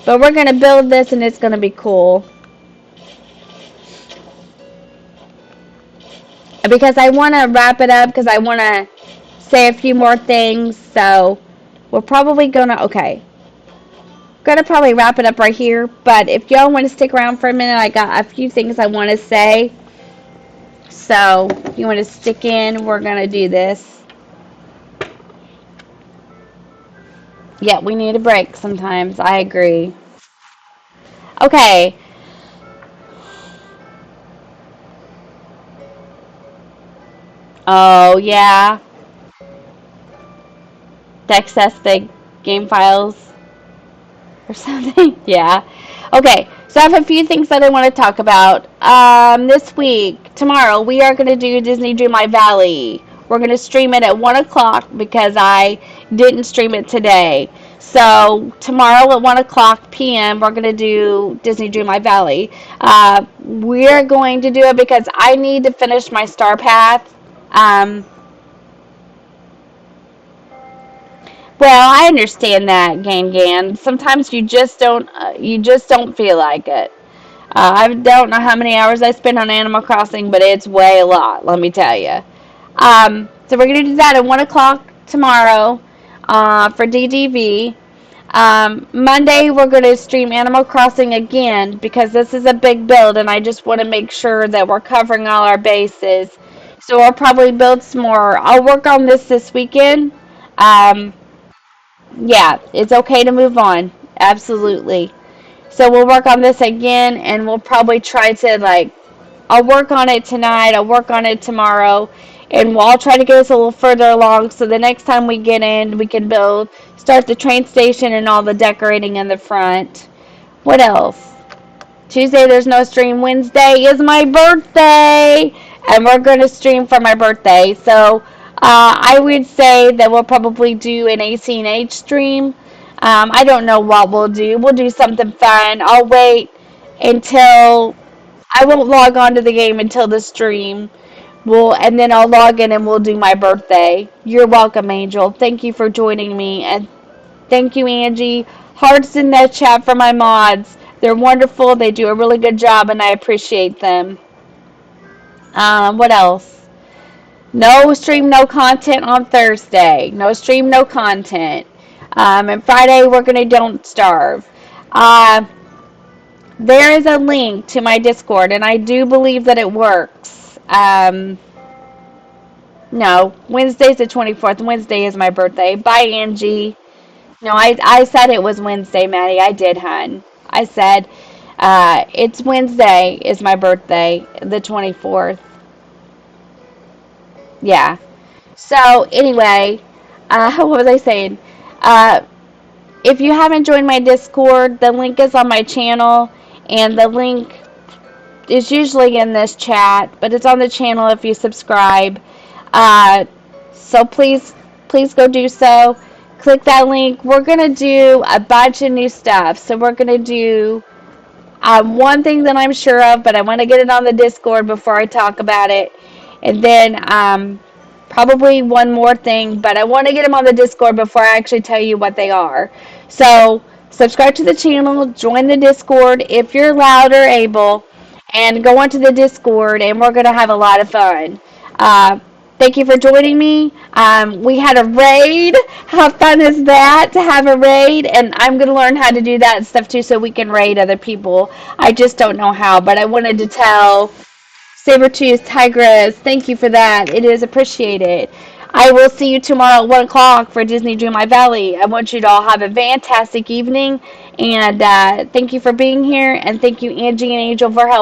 But we're gonna build this, and it's gonna be cool. Because I want to wrap it up because I want to say a few more things. So we're probably gonna probably wrap it up right here. But if y'all want to stick around for a minute, I got a few things I want to say. So if you want to stick in, we're gonna do this. Yeah, we need a break sometimes. I agree. Okay. Oh yeah. To access the game files or something. Yeah. Okay. So I have a few things that I want to talk about. This week, tomorrow, we are going to do Disney Dream My Valley. We're going to stream it at 1 o'clock because I didn't stream it today. So tomorrow at 1 o'clock p.m., we're going to do Disney Dream My Valley. We're going to do it because I need to finish my Star Path. Um, well, I understand that, Gan. Sometimes you just don't feel like it. I don't know how many hours I spend on Animal Crossing, but it's way a lot, let me tell you. So we're going to do that at 1 o'clock tomorrow for DDV. Monday, we're going to stream Animal Crossing again because this is a big build, and I just want to make sure that we're covering all our bases. So I'll probably build some more. I'll work on this weekend. Um, yeah, it's okay to move on. Absolutely. So we'll work on this again, and we'll probably try to I'll work on it tonight. I'll work on it tomorrow, and we'll all try to get us a little further along. So the next time we get in, we can start the train station and all the decorating in the front. What else? Tuesday there's no stream. Wednesday is my birthday, and we're going to stream for my birthday. So I would say that we'll probably do an ACNH stream. I don't know what we'll do. We'll do something fun. I'll wait until I won't log on to the game until the stream. And then I'll log in and we'll do my birthday. You're welcome, Angel. Thank you for joining me, and thank you, Angie. Hearts in the chat for my mods. They're wonderful. They do a really good job, and I appreciate them. What else? No stream, no content on Thursday. No stream, no content. And Friday, we're going to Don't Starve. There is a link to my Discord, and I do believe that it works. No, Wednesday's the 24th. Wednesday is my birthday. Bye, Angie. No, I said it was Wednesday, Maddie. I did, hun. I said it's Wednesday is my birthday, the 24th. Yeah. So, anyway, what was I saying? Uh, if you haven't joined my Discord, the link is on my channel, and the link is usually in this chat, but it's on the channel if you subscribe. So please go do so. Click that link. We're going to do a bunch of new stuff. So we're going to do one thing that I'm sure of, but I want to get it on the Discord before I talk about it. And then probably one more thing, but I want to get them on the Discord before I actually tell you what they are. So subscribe to the channel, join the Discord if you're allowed or able, and go onto the Discord, and we're going to have a lot of fun. Thank you for joining me. We had a raid. How fun is that to have a raid? And I'm going to learn how to do that and stuff too so we can raid other people. I just don't know how, but I wanted to tell Sabertooth Tigress, thank you for that. It is appreciated. I will see you tomorrow at 1 o'clock for Disney Dream My Valley. I want you to all have a fantastic evening. And thank you for being here. And thank you, Angie and Angel, for helping.